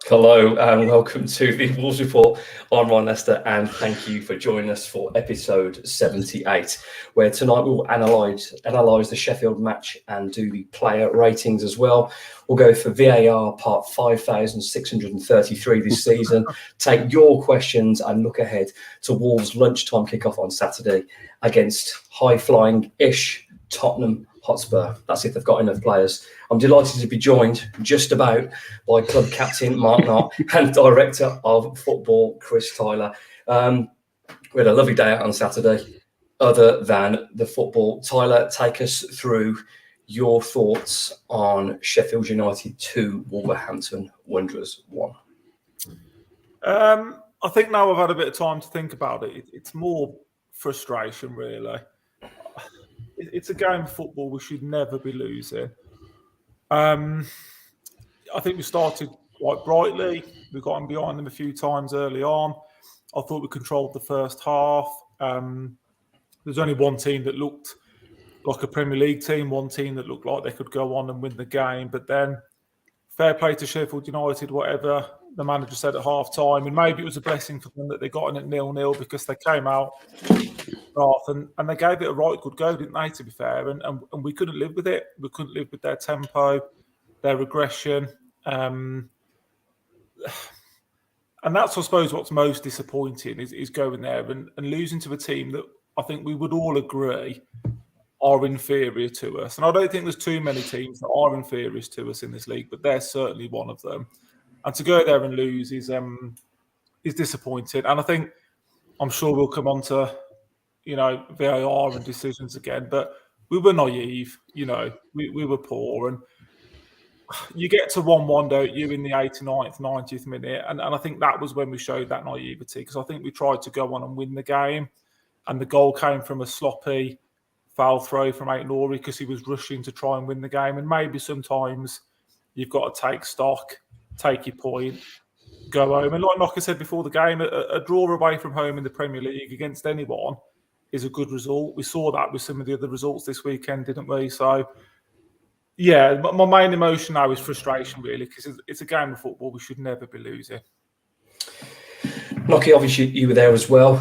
Hello and welcome to the Wolves Report. I'm Ryan Lester and thank you for joining us for episode 78, where tonight we will analyse the Sheffield match and do the player ratings as well. We'll go for VAR part 5,633 this season, take your questions and look ahead to Wolves' lunchtime kickoff on Saturday against high-flying-ish Tottenham Hotspur. That's if they've got enough players. I'm delighted to be joined just about by club captain Mark Knott and director of football Chris Tyler. We had a lovely day out on Saturday, other than the football. Tyler, take us through your thoughts on Sheffield United 2, Wolverhampton Wanderers 1. I think now I've had a bit of time to think about it. It's more frustration, really. It's a game of football we should never be losing. I think we started quite brightly. We got behind them a few times early on. I thought we controlled the first half. There's only one team that looked like a Premier League team, one team that looked like they could go on and win the game. But then, fair play to Sheffield United, whatever the manager said at half-time. And maybe it was a blessing for them that they got in at 0-0 because they came out and they gave it a right good go, didn't they, to be fair? And we couldn't live with it. We couldn't live with their tempo, their aggression. And that's, I suppose, what's most disappointing is going there and losing to a team that I think we would all agree are inferior to us. And I don't think there's too many teams that are inferior to us in this league, but they're certainly one of them. And to go there and lose is disappointing. And I think, I'm sure we'll come on to, VAR and decisions again, but we were naive, we were poor. And you get to 1-1, don't you, in the 89th, 90th minute. And I think that was when we showed that naivety, because I think we tried to go on and win the game. And the goal came from a sloppy foul throw from Aït-Nouri because he was rushing to try and win the game. And maybe sometimes you've got to take stock, take your point, go home. And like I said before the game, a draw away from home in the Premier League against anyone is a good result. We saw that with some of the other results this weekend, didn't we? So, yeah, my main emotion now is frustration, really, because it's a game of football we should never be losing. Nocky, obviously you were there as well.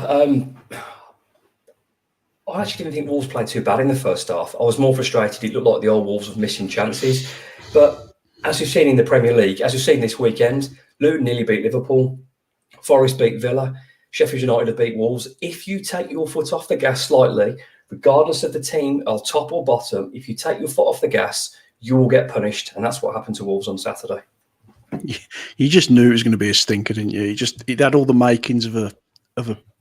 I actually didn't think Wolves played too bad in the first half. I was more frustrated. It looked like the old Wolves of missing chances. But as we've seen in the Premier League, as we've seen this weekend, Luton nearly beat Liverpool. Forest beat Villa. Sheffield United have beat Wolves. If you take your foot off the gas slightly, regardless of the team, or top or bottom, if you take your foot off the gas, you will get punished. And that's what happened to Wolves on Saturday. You just knew it was going to be a stinker, didn't you? It had all the makings of a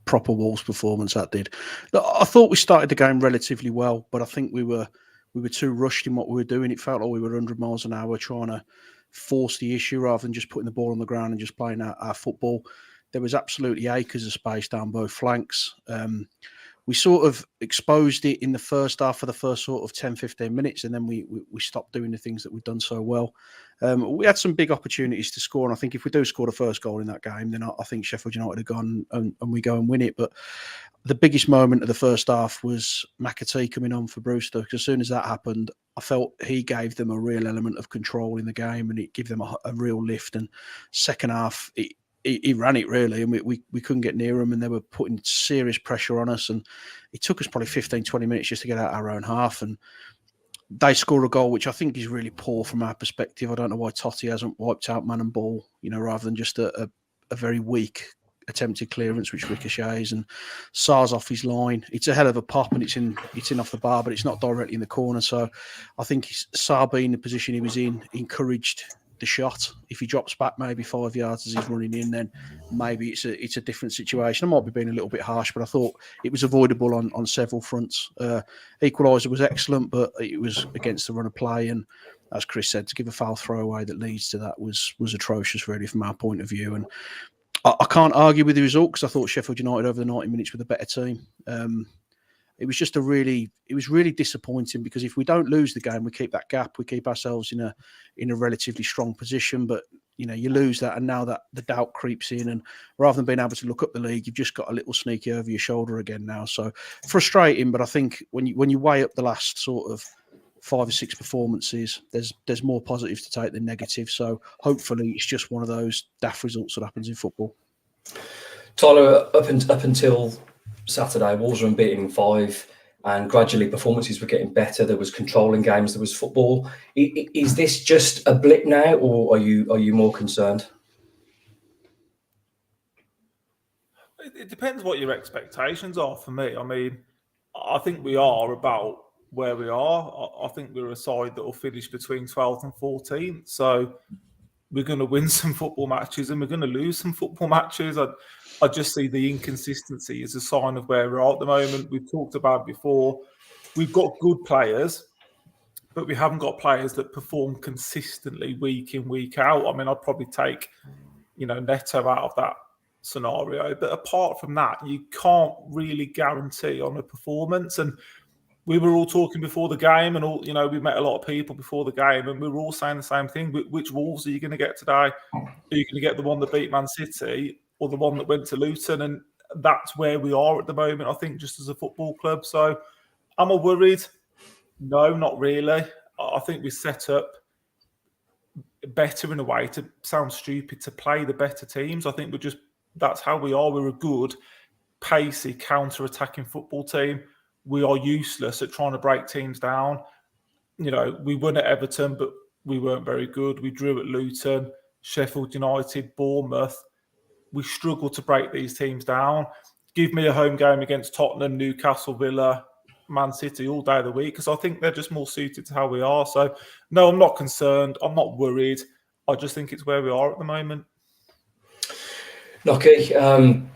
proper Wolves performance, that did. I thought we started the game relatively well, but I think we were too rushed in what we were doing. It felt like we were 100 miles an hour trying to force the issue rather than just putting the ball on the ground and just playing our football. There was absolutely acres of space down both flanks. We sort of exposed it in the first half for the first sort of 10, 15 minutes, and then we stopped doing the things that we've done so well. We had some big opportunities to score, and I think if we do score the first goal in that game, then I think Sheffield United have gone and we go and win it. But the biggest moment of the first half was McAtee coming on for Brewster, because as soon as that happened, I felt he gave them a real element of control in the game, and it gave them a real lift. And second half, he ran it really, and we couldn't get near him, and they were putting serious pressure on us. And it took us probably 15, 20 minutes just to get out our own half. And they score a goal, which I think is really poor from our perspective. I don't know why Totti hasn't wiped out man and ball, rather than just a very weak attempted clearance, which ricochets and Sarr's off his line. It's a hell of a pop, and it's in off the bar, but it's not directly in the corner. So I think Sarr, being the position he was in, encouraged the shot. If he drops back maybe 5 yards as he's running in, then maybe it's a different situation. I might be being a little bit harsh, but I thought it was avoidable on several fronts. Equaliser was excellent, but it was against the run of play, and as Chris said, to give a foul throwaway that leads to that was atrocious, really, from our point of view. And I can't argue with the result, because I thought Sheffield United over the 90 minutes were the better team. It was just really disappointing, because if we don't lose the game, we keep that gap, we keep ourselves in a relatively strong position. But you lose that, and now that the doubt creeps in, and rather than being able to look up the league, you've just got a little sneaky over your shoulder again now. So frustrating, but I think when you weigh up the last sort of 5 or 6 performances. There's more positives to take than negatives. So hopefully it's just one of those daft results that happens in football. Tyler, up until Saturday, Wolves were unbeaten in 5, and gradually performances were getting better. There was control in games. There was football. Is this just a blip now, or are you more concerned? It depends what your expectations are for me. I mean, I think we are about where we are. I think we're a side that will finish between 12th and 14th. So we're going to win some football matches and we're going to lose some football matches. I just see the inconsistency as a sign of where we're at the moment. We've talked about it before. We've got good players, but we haven't got players that perform consistently week in, week out. I mean, I'd probably take, Neto out of that scenario. But apart from that, you can't really guarantee on a performance. And we were all talking before the game and we met a lot of people before the game and we were all saying the same thing. Which Wolves are you going to get today? Are you going to get the one that beat Man City or the one that went to Luton? And that's where we are at the moment, I think, just as a football club. So am I worried? No, not really. I think we set up better in a way, to sound stupid, to play the better teams. I think that's how we are. We're a good, pacey, counter-attacking football team. We are useless at trying to break teams down. We won at Everton, but we weren't very good. We drew at Luton, Sheffield United, Bournemouth. We struggle to break these teams down. Give me a home game against Tottenham, Newcastle, Villa, Man City all day of the week, because I think they're just more suited to how we are. So, no, I'm not concerned. I'm not worried. I just think it's where we are at the moment. Lockie,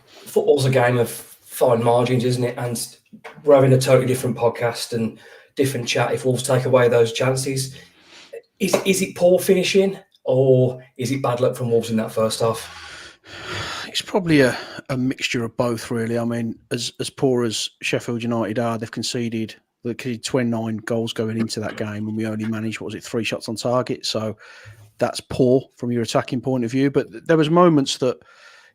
football's a game of fine margins, isn't it? And we're having a totally different podcast and different chat if Wolves take away those chances. Is it poor finishing or is it bad luck from Wolves in that first half? It's probably a mixture of both, really. I mean, as poor as Sheffield United are, they've conceded 29 goals going into that game and we only managed, 3 shots on target. So that's poor from your attacking point of view. But there was moments that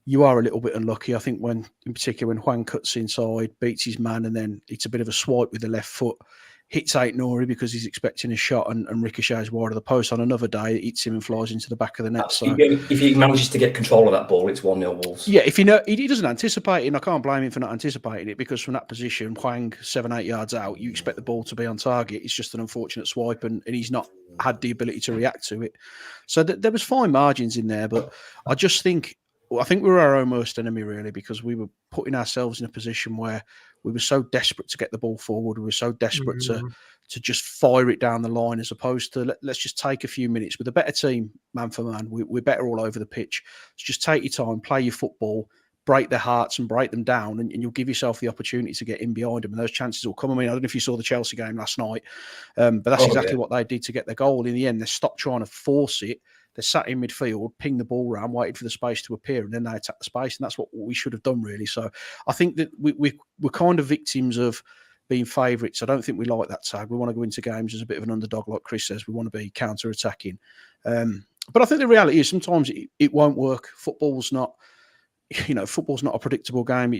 you are a little bit unlucky. I think in particular when Juan cuts inside, beats his man, and then it's a bit of a swipe with the left foot, hits Ait-Nouri because he's expecting a shot and ricochets wide of the post. On another day, it hits him and flies into the back of the net. So if he manages to get control of that ball, it's 1-0 Wolves. Yeah, if he doesn't anticipate it, and I can't blame him for not anticipating it, because from that position, Huang 7-8 yards out, you expect the ball to be on target. It's just an unfortunate swipe, and he's not had the ability to react to it. So there was fine margins in there, but I think we were our own worst enemy, really, because we were putting ourselves in a position where we were so desperate to get the ball forward. We were so desperate to just fire it down the line, as opposed to let's just take a few minutes with a better team, man for man. We're better all over the pitch. So just take your time, play your football, break their hearts and break them down, and you'll give yourself the opportunity to get in behind them, and those chances will come. I mean, I don't know if you saw the Chelsea game last night, but that's exactly what they did to get their goal. In the end, they stopped trying to force it. They sat in midfield, pinged the ball around, waited for the space to appear, and then they attacked the space. And that's what we should have done, really. So I think that we're kind of victims of being favourites. I don't think we like that tag. We want to go into games as a bit of an underdog, like Chris says. We want to be counter-attacking. But I think the reality is sometimes it won't work. Football's not a predictable game.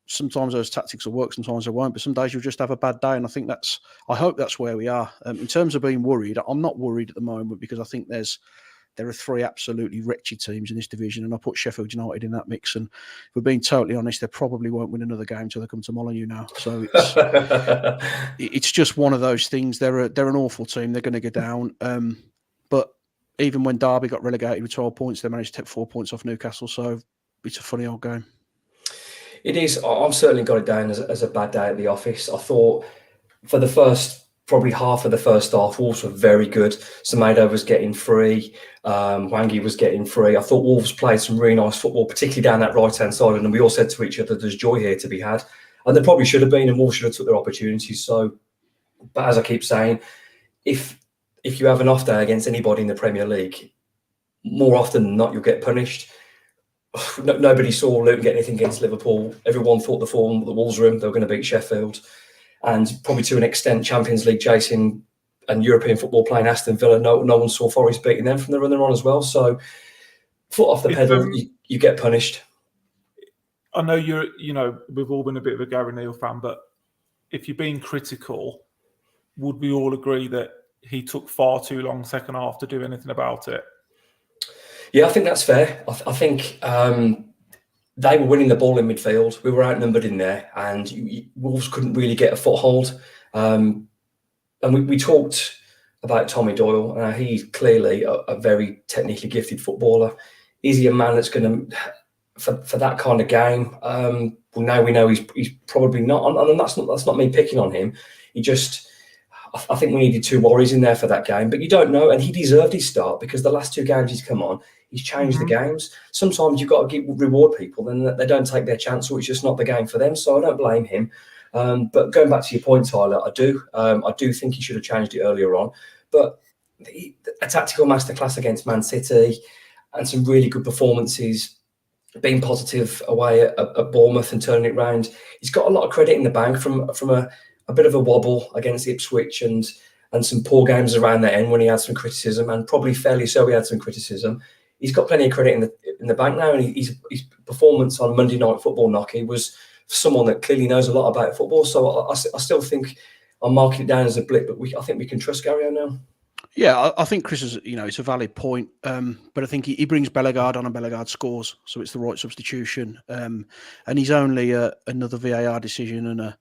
Sometimes those tactics will work, sometimes they won't. But some days you'll just have a bad day, and I hope that's where we are. In terms of being worried, I'm not worried at the moment, because I think there are 3 absolutely wretched teams in this division, and I put Sheffield United in that mix. And if we're being totally honest, they probably won't win another game until they come to Molineux now. So it's just one of those things. They're an awful team. They're going to go down. But even when Derby got relegated with 12 points, they managed to take 4 points off Newcastle. So it's a funny old game. It is. I've certainly got it down as a bad day at the office. I thought for the first, probably half of the first half, Wolves were very good. Semedo was getting free. Wangi was getting free. I thought Wolves played some really nice football, particularly down that right-hand side. And we all said to each other, there's joy here to be had. And there probably should have been, and Wolves should have took their opportunities. So, but as I keep saying, if you have an off day against anybody in the Premier League, more often than not, you'll get punished. Nobody saw Luton get anything against Liverpool. Everyone thought the form the Wolves were in, they were going to beat Sheffield. And probably to an extent, Champions League chasing and European football playing Aston Villa, no one saw Forest beating them from the run they're on as well. So, foot off the pedal, you get punished. I know we've all been a bit of a Gary Neal fan, but if you're being critical, would we all agree that he took far too long second half to do anything about it? Yeah, I think that's fair. I think they were winning the ball in midfield. We were outnumbered in there, and Wolves couldn't really get a foothold. And we talked about Tommy Doyle. He's clearly a very technically gifted footballer. Is he a man that's going to, for that kind of game? Well, now we know he's probably not. And that's not me picking on him. I think we needed two worries in there for that game, but you don't know. And he deserved his start because the last two games he's come on, he's changed the games. Sometimes you've got to reward people, and they don't take their chance, or it's just not the game for them. So I don't blame him. But going back to your point, Tyler, I do think he should have changed it earlier on. But a tactical masterclass against Man City and some really good performances, being positive away at Bournemouth and turning it round. He's got a lot of credit in the bank from a bit of a wobble against Ipswich and some poor games around the end when he had some criticism, and probably fairly so he had some criticism. He's got plenty of credit in the bank now, and his performance on Monday Night Football, Nocky, was someone that clearly knows a lot about football. So I still think I'm marking it down as a blip, but I think we can trust Gary O'Neill. Yeah, I think Chris is, it's a valid point. But I think he brings Bellegarde on and Bellegarde scores. So it's the right substitution. And he's only another VAR decision, and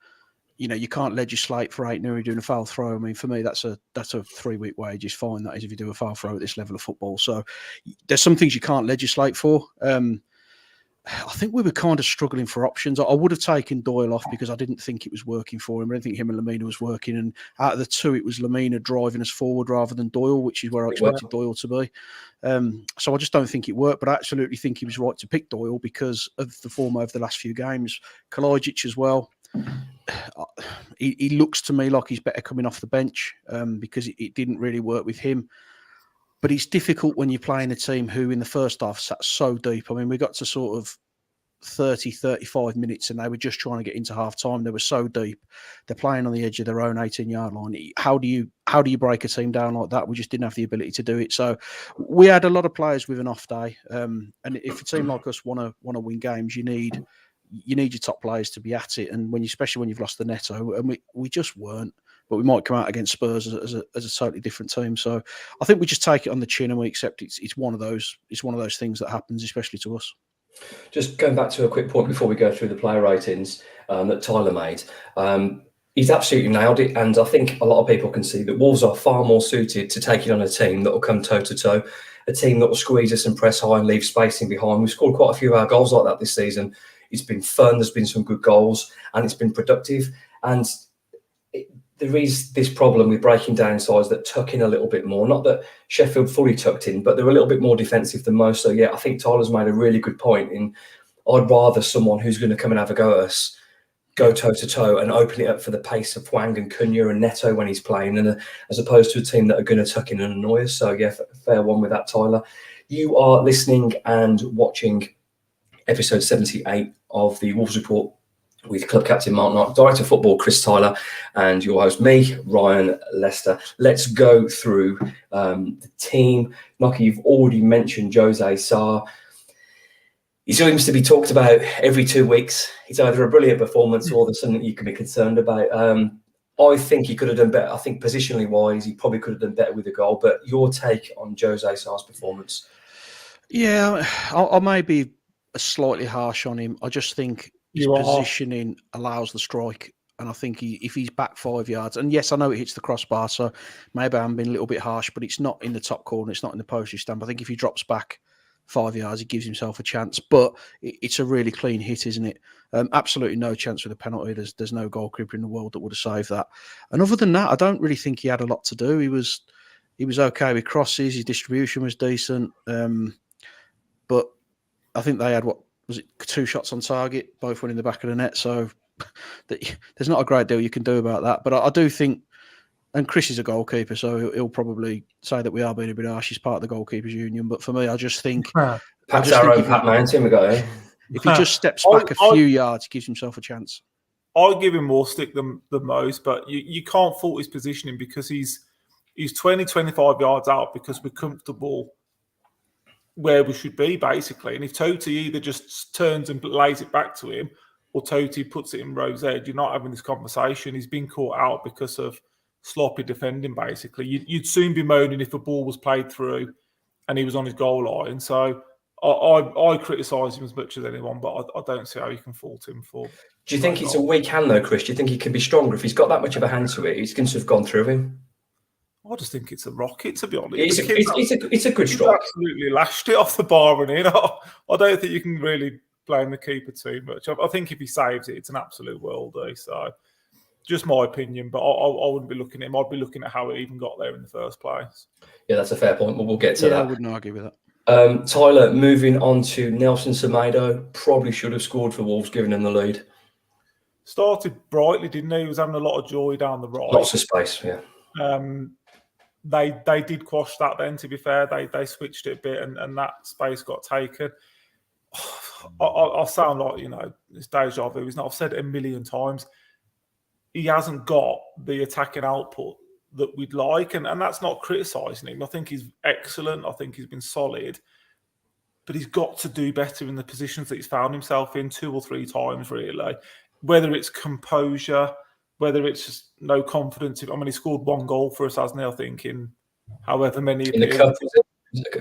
you can't legislate for 8-0 doing a foul throw. I mean, for me, that's a 3-week wage is fine. That is, if you do a foul throw at this level of football. So there's some things you can't legislate for. I think we were kind of struggling for options. I would have taken Doyle off because I didn't think it was working for him. I didn't think him and Lamina was working. And out of the two, it was Lamina driving us forward rather than Doyle, which is where I expected Doyle to be. So I just don't think it worked. But I absolutely think he was right to pick Doyle because of the form over the last few games. Kalajic as well. He looks to me like he's better coming off the bench because it didn't really work with him. But it's difficult when you're playing a team who in the first half sat so deep. I mean, we got to sort of 30, 35 minutes and they were just trying to get into half time. They were so deep. They're playing on the edge of their own 18-yard line. How do you break a team down like that? We just didn't have the ability to do it. So we had a lot of players with an off day. And if a team like us want to win games, you need your top players to be at it. And especially when you've lost the Neto, and we just weren't. But we might come out against Spurs as a totally different team. So I think we just take it on the chin and we accept it's one of those things that happens, especially to us. Just going back to a quick point before we go through the player ratings that Tyler made. He's absolutely nailed it, and I think a lot of people can see that Wolves are far more suited to taking on a team that will come toe-to-toe, a team that will squeeze us and press high and leave spacing behind. We've scored quite a few of our goals like that this season. It's been fun, there's been some good goals, and it's been productive. And there is this problem with breaking down sides that tuck in a little bit more. Not that Sheffield fully tucked in, but they're a little bit more defensive than most. So, yeah, I think Tyler's made a really good point in I'd rather someone who's going to come and have a go at us go toe-to-toe and open it up for the pace of Hwang and Cunha and Neto when he's playing, and as opposed to a team that are going to tuck in and annoy us. So, yeah, fair one with that, Tyler. You are listening and watching episode 78 of the Wolves Report with Club Captain Mark Knight, Director of Football Chris Tyler, and your host, me, Ryan Lester. Let's go through the team. Nocky, you've already mentioned Jose Sarr. He seems to be talked about every 2 weeks. It's either a brilliant performance or there's something you can be concerned about. I think he could have done better. I think positionally wise, he probably could have done better with a goal. But your take on Jose Sarr's performance? Yeah, I may be slightly harsh on him. I just think his positioning allows the strike. And I think if he's back 5 yards, and yes, I know it hits the crossbar, so maybe I'm being a little bit harsh, but it's not in the top corner, it's not in the postage stamp. I think if he drops back 5 yards, he gives himself a chance. But it's a really clean hit, isn't it? Absolutely no chance with a penalty. There's no goalkeeper in the world that would have saved that. And other than that, I don't really think he had a lot to do. He was okay with crosses. His distribution was decent. But I think they had, 2 shots on target, both went in the back of the net. So there's not a great deal you can do about that. But I do think, and Chris is a goalkeeper, so he'll probably say that we are being a bit harsh. He's part of the goalkeepers union. But for me, I just think Pat Mountain we got him. If he just steps back a few yards, gives himself a chance. I'll give him more stick than most, but you can't fault his positioning because he's 20, 25 yards out because we're comfortable where we should be, basically. And if Totti either just turns and lays it back to him or Totti puts it in Rowe's edge, you're not having this conversation. He's been caught out because of sloppy defending, basically. You'd soon be moaning if a ball was played through and he was on his goal line. So I criticise him as much as anyone, but I don't see how you can fault him for. Do you think it's a weak hand, though, Chris? Do you think he can be stronger? If he's got that much of a hand to it, he's going to have gone through him. I just think it's a rocket, to be honest. It's a good strike. Absolutely lashed it off the bar and in. I don't think you can really blame the keeper too much. I think if he saves it, it's an absolute worldie. So, just my opinion, but I wouldn't be looking at him. I'd be looking at how it even got there in the first place. Yeah, that's a fair point. We'll get to that. I wouldn't argue with that. Tyler, moving on to Nelson Semedo, probably should have scored for Wolves, giving him the lead. Started brightly, didn't he? He was having a lot of joy down the right. Lots of space, yeah. They did quash that then, to be fair. They switched it a bit and that space got taken. I'll sound like, it's deja vu. I've said it a million times. He hasn't got the attacking output that we'd like, and that's not criticising him. I think he's excellent. I think he's been solid. But he's got to do better in the positions that he's found himself in 2 or 3 times, really. Whether it's composure, whether it's just no confidence. He scored 1 goal for us, hasn't he? I think in however many. In the cup,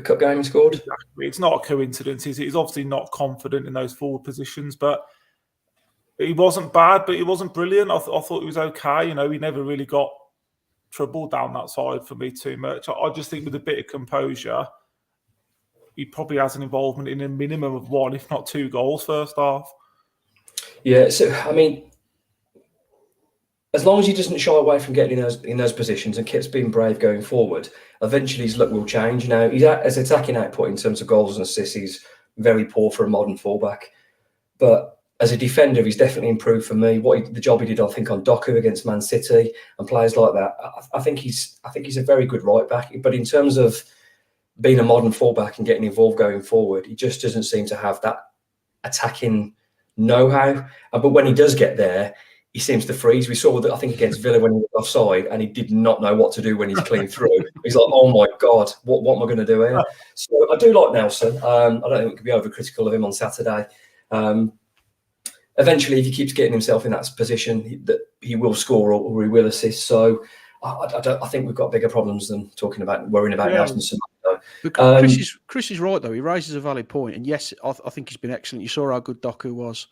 cup game he scored? Exactly. It's not a coincidence. He's obviously not confident in those forward positions, but he wasn't bad, but he wasn't brilliant. I thought he was okay. He never really got trouble down that side for me too much. I just think with a bit of composure, he probably has an involvement in a minimum of 1, if not 2 goals first half. Yeah, so, as long as he doesn't shy away from getting in those positions and keeps being brave going forward, eventually his luck will change. His attacking output in terms of goals and assists, he's very poor for a modern fullback. But as a defender, he's definitely improved for me. The job he did, I think, on Doku against Man City and players like that, I think he's a very good right back. But in terms of being a modern fullback and getting involved going forward, he just doesn't seem to have that attacking know-how. But when he does get there, he seems to freeze. We saw that, I think, against Villa when he was offside, and he did not know what to do when he's clean through. He's like, oh my God, what am I going to do here? So I do like Nelson. I don't think we could be overcritical of him on Saturday. Eventually, if he keeps getting himself in that position, he will score or he will assist. So I think we've got bigger problems than worrying about Nelson. But Chris is right, though. He raises a valid point. And yes, I think he's been excellent. You saw how good Doku was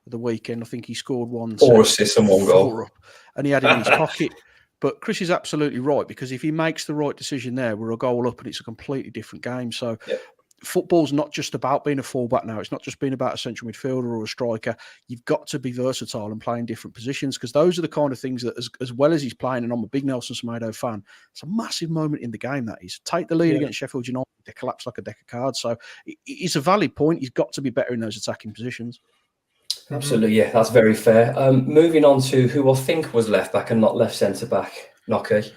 at the weekend. I think he scored 1. 4 assists and 1 goal. And he had it in his pocket. But Chris is absolutely right, because if he makes the right decision there, we're a goal up and it's a completely different game. So football's not just about being a fullback now. It's not just being about a central midfielder or a striker. You've got to be versatile and play in different positions, because those are the kind of things that, as well as he's playing, and I'm a big Nelson Semedo fan, it's a massive moment in the game, that is. Take the lead against Sheffield United, they collapse like a deck of cards. So it's a valid point. He's got to be better in those attacking positions. Absolutely, yeah, that's very fair. Moving on to who I think was left back and not left centre back, Nocky.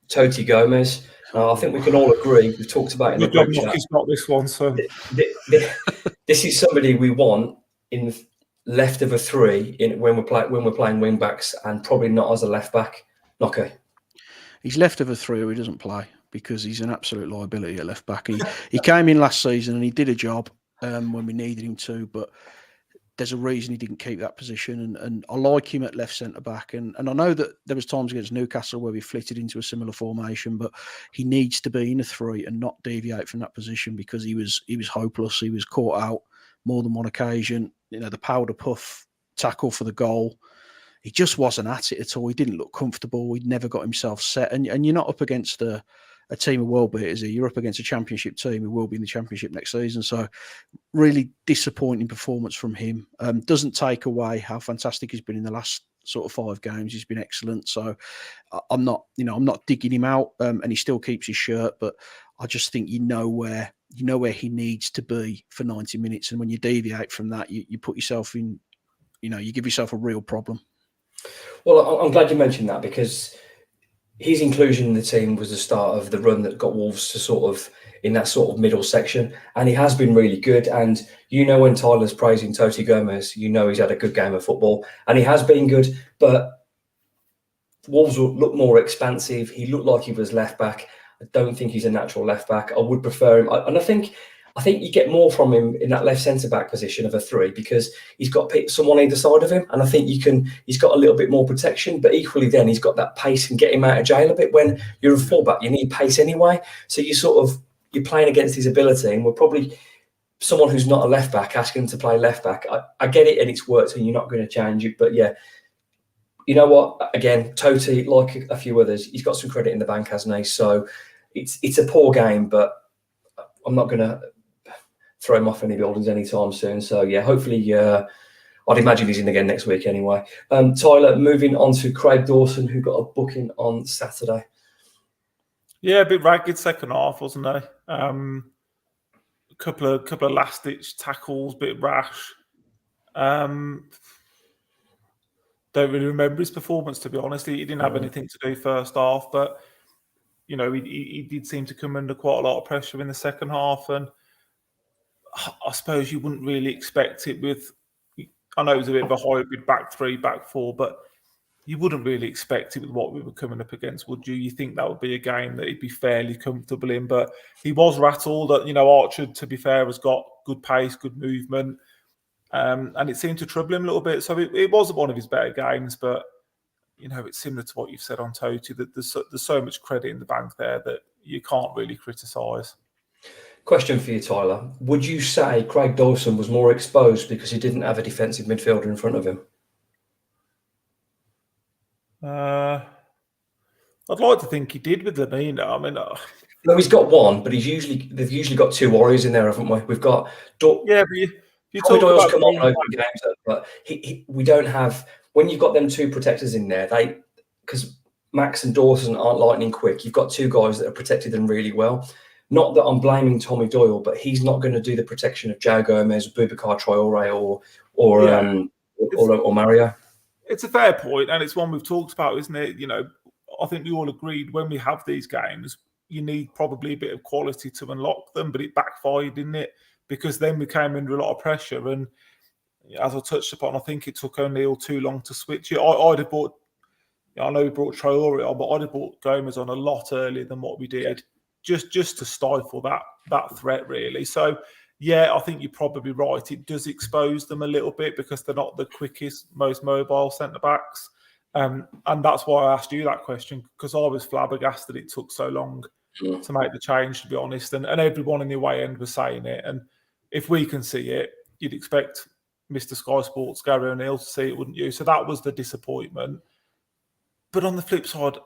Toti Gomez. I think we can all agree. We've talked about it in the group chat. He's got this one, so this is somebody we want in left of a 3 when we're playing wing backs, and probably not as a left back. Nocky. He's left of a 3 or he doesn't play, because he's an absolute liability at left back. He came in last season and he did a job when we needed him to, but there's a reason he didn't keep that position, and I like him at left centre back. And I know that there was times against Newcastle where we flitted into a similar formation, but he needs to be in a 3 and not deviate from that position, because he was hopeless. He was caught out more than one occasion. The powder puff tackle for the goal, he just wasn't at it at all. He didn't look comfortable. He'd never got himself set. And you're not up against a team of world beaters here. You're up against a championship team who will be in the championship next season. So really disappointing performance from him. Doesn't take away how fantastic he's been in the last sort of 5 games. He's been excellent. So I'm not digging him out, and he still keeps his shirt, but I just think you know where he needs to be for 90 minutes. And when you deviate from that, you put yourself in, you give yourself a real problem. Well, I'm glad you mentioned that, because his inclusion in the team was the start of the run that got Wolves to sort of in that sort of middle section, and he has been really good. And when Tyler's praising Toti Gomez, he's had a good game of football, and he has been good. But Wolves will look more expansive. He looked like he was left back. I don't think he's a natural left back. I would prefer him, and I think I think you get more from him in that left centre back position of a 3 because he's got someone either side of him, and I think he's got a little bit more protection. But equally, then he's got that pace and get him out of jail a bit. When you're a fullback, you need pace anyway, so you're playing against his ability, and we're probably someone who's not a left back asking him to play left back. I get it, and it's worked, and you're not going to change it. But yeah, you know what? Again, Totti, like a few others, he's got some credit in the bank, hasn't he? So it's a poor game, but I'm not going to throw him off any buildings anytime soon. So yeah, hopefully, I'd imagine he's in again next week anyway. Tyler, moving on to Craig Dawson, who got a booking on Saturday. Yeah, a bit ragged second half, wasn't he? Couple of last ditch tackles, bit rash. Don't really remember his performance, to be honest. He didn't have anything to do first half, but you know, he did seem to come under quite a lot of pressure in the second half, and I suppose you wouldn't really expect it with. I know it was a bit of a hybrid back 3, back 4, but you wouldn't really expect it with what we were coming up against, would you? You think that would be a game that he'd be fairly comfortable in, but he was rattled. That, you know, Archer, to be fair, has got good pace, good movement, and it seemed to trouble him a little bit. So it wasn't one of his better games, but you know, it's similar to what you've said on Totti, that there's so much credit in the bank there that you can't really criticise. Question for you, Tyler. Would you say Craig Dawson was more exposed because he didn't have a defensive midfielder in front of him? I'd like to think he did with Lamina. I mean, no, he's got one, but they've usually got 2 warriors in there, haven't we? We've got yeah, but you talk Doyle's about come on open games, but we don't have, when you've got them 2 protectors in there. Because Max and Dawson aren't lightning quick. You've got 2 guys that have protected them really well. Not that I'm blaming Tommy Doyle, but he's not going to do the protection of Joe Gomez, Boubacar Traore, or Mario. It's a fair point, and it's one we've talked about, isn't it? You know, I think we all agreed when we have these games, you need probably a bit of quality to unlock them, but it backfired, didn't it? Because then we came under a lot of pressure, and as I touched upon, I think it took O'Neill too long to switch it. I'd have brought, I know we brought Traore on, but I'd have brought Gomez on a lot earlier than what we did, just to stifle that threat, really. So, yeah, I think you're probably right. It does expose them a little bit because they're not the quickest, most mobile centre-backs. And that's why I asked you that question, because I was flabbergasted it took so long to make the change, to be honest. And everyone in the away end was saying it. And if we can see it, you'd expect Mr. Sky Sports, Gary O'Neill, to see it, wouldn't you? So that was the disappointment. But on the flip side,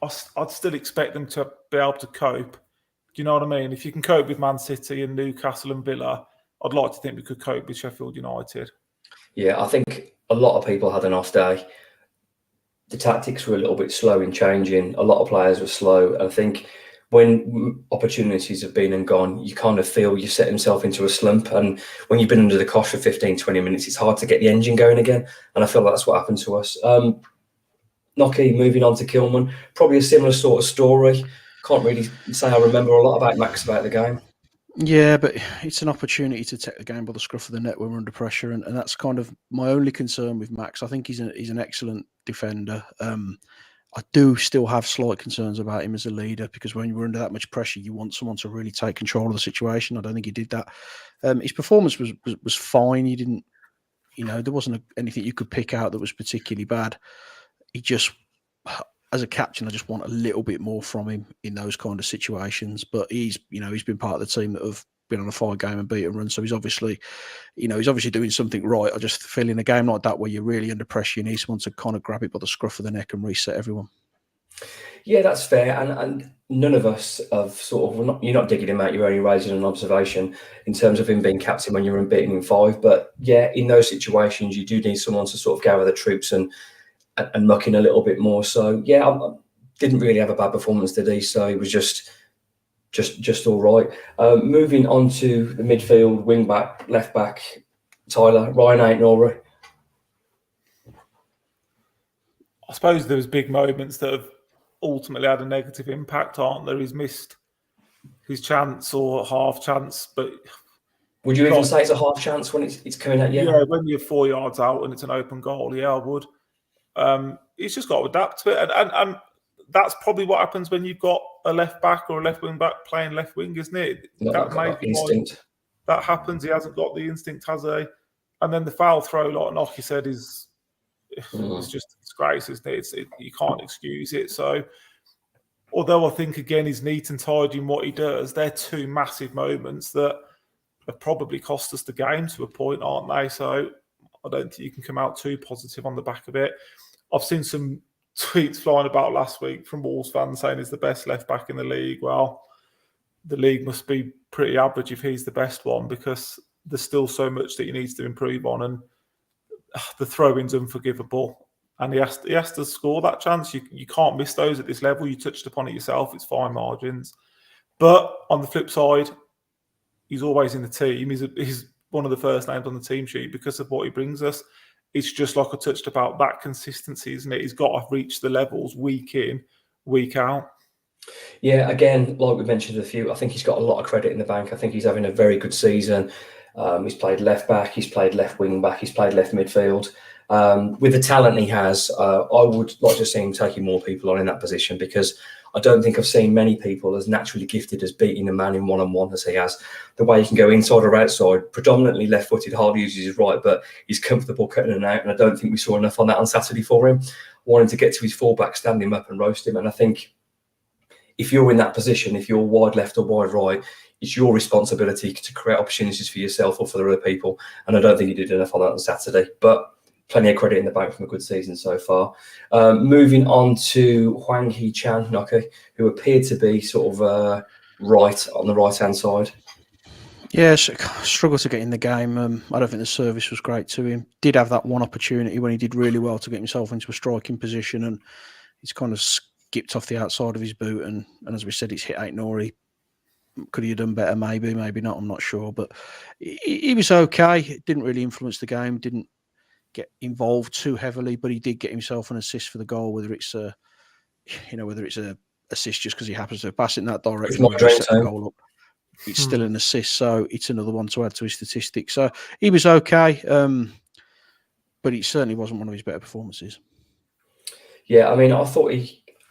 I'd still expect them to be able to cope. Do you know what I mean? If you can cope with Man City and Newcastle and Villa, I'd like to think we could cope with Sheffield United. Yeah, I think a lot of people had an off day. The tactics were a little bit slow in changing. A lot of players were slow. I think when opportunities have been and gone, you kind of feel you set himself into a slump. And when you've been under the cosh for 15, 20 minutes, it's hard to get the engine going again. And I feel that's what happened to us. Nocky, moving on to Kilman, probably a similar sort of story. Can't really say I remember a lot about Max about the game. Yeah, but it's an opportunity to take the game by the scruff of the neck when we're under pressure, and that's kind of my only concern with Max. I think he's an excellent defender. I do still have slight concerns about him as a leader, because when you're under that much pressure, you want someone to really take control of the situation. I don't think he did that. His performance was fine. He didn't, there wasn't anything you could pick out that was particularly bad. He just, as a captain, I just want a little bit more from him in those kind of situations. But he's been part of the team that have been on a 5-game unbeaten run, so he's obviously doing something right. I just feel in a game like that where you're really under pressure, you need someone to kind of grab it by the scruff of the neck and reset everyone. Yeah, that's fair. And none of us have you're not digging him out, you're only raising an observation in terms of him being captain when you're unbeaten in 5. But yeah, in those situations, you do need someone to sort of gather the troops and muck in a little bit more. So yeah, I didn't really have a bad performance, did he? So he was just all right. Moving on to the midfield, wing back, left back, Tyler, Ryan Ait-Nouri. I suppose there was big moments that have ultimately had a negative impact, aren't there? He's missed his chance or half chance, but would you even say it's a half chance when it's coming at you? Yeah, when you're 4 yards out and it's an open goal, yeah, I would. He's just got to adapt to it, and that's probably what happens when you've got a left back or a left wing back playing left wing, isn't it? Instinct. that happens. He hasn't got the instinct, has he? And then the foul throw, like Nocky said, is it's just a disgrace, isn't it? You can't excuse it. So, although I think, again, he's neat and tidy in what he does, they're two massive moments that have probably cost us the game to a point, aren't they? So I don't think you can come out too positive on the back of it. I've seen some tweets flying about last week from Wolves fans saying he's the best left back in the league. Well, the league must be pretty average if he's the best one, because there's still so much that he needs to improve on, and the throw-in's unforgivable. And he has to score that chance. You can't miss those at this level. You touched upon it yourself. It's fine margins. But on the flip side, he's always in the team. He's one of the first names on the team sheet because of what he brings us. It's just like I touched about, that consistency, isn't it? He's got to reach the levels week in, week out. Yeah, again, like we mentioned a few, I think he's got a lot of credit in the bank. I think he's having a very good season. He's played left back, he's played left wing back, he's played left midfield. With the talent he has, I would like to see him taking more people on in that position, because I don't think I've seen many people as naturally gifted as beating a man in one-on-one as he has. The way he can go inside or outside, predominantly left-footed, hardly uses his right, but he's comfortable cutting in and out, and I don't think we saw enough on that on Saturday for him. Wanting to get to his fullback, stand him up and roast him. And I think if you're in that position, if you're wide left or wide right, it's your responsibility to create opportunities for yourself or for the other people. And I don't think he did enough on that on Saturday. But plenty of credit in the bank from a good season so far. Moving on to Hwang Hee-chan, who appeared to be sort of right on the right-hand side. Yes, struggled to get in the game. I don't think the service was great to him. Did have that one opportunity when he did really well to get himself into a striking position, and he's kind of skipped off the outside of his boot. And as we said, it's hit Aït-Nouri. Could he have done better? Maybe not. I'm not sure. But he was okay. It didn't really influence the game. Didn't get involved too heavily, but he did get himself an assist for the goal. Whether it's a assist just because he happens to pass it in that direction, or just set the goal up, it's still an assist. So it's another one to add to his statistics. So he was okay, but it certainly wasn't one of his better performances. Yeah, I mean, I thought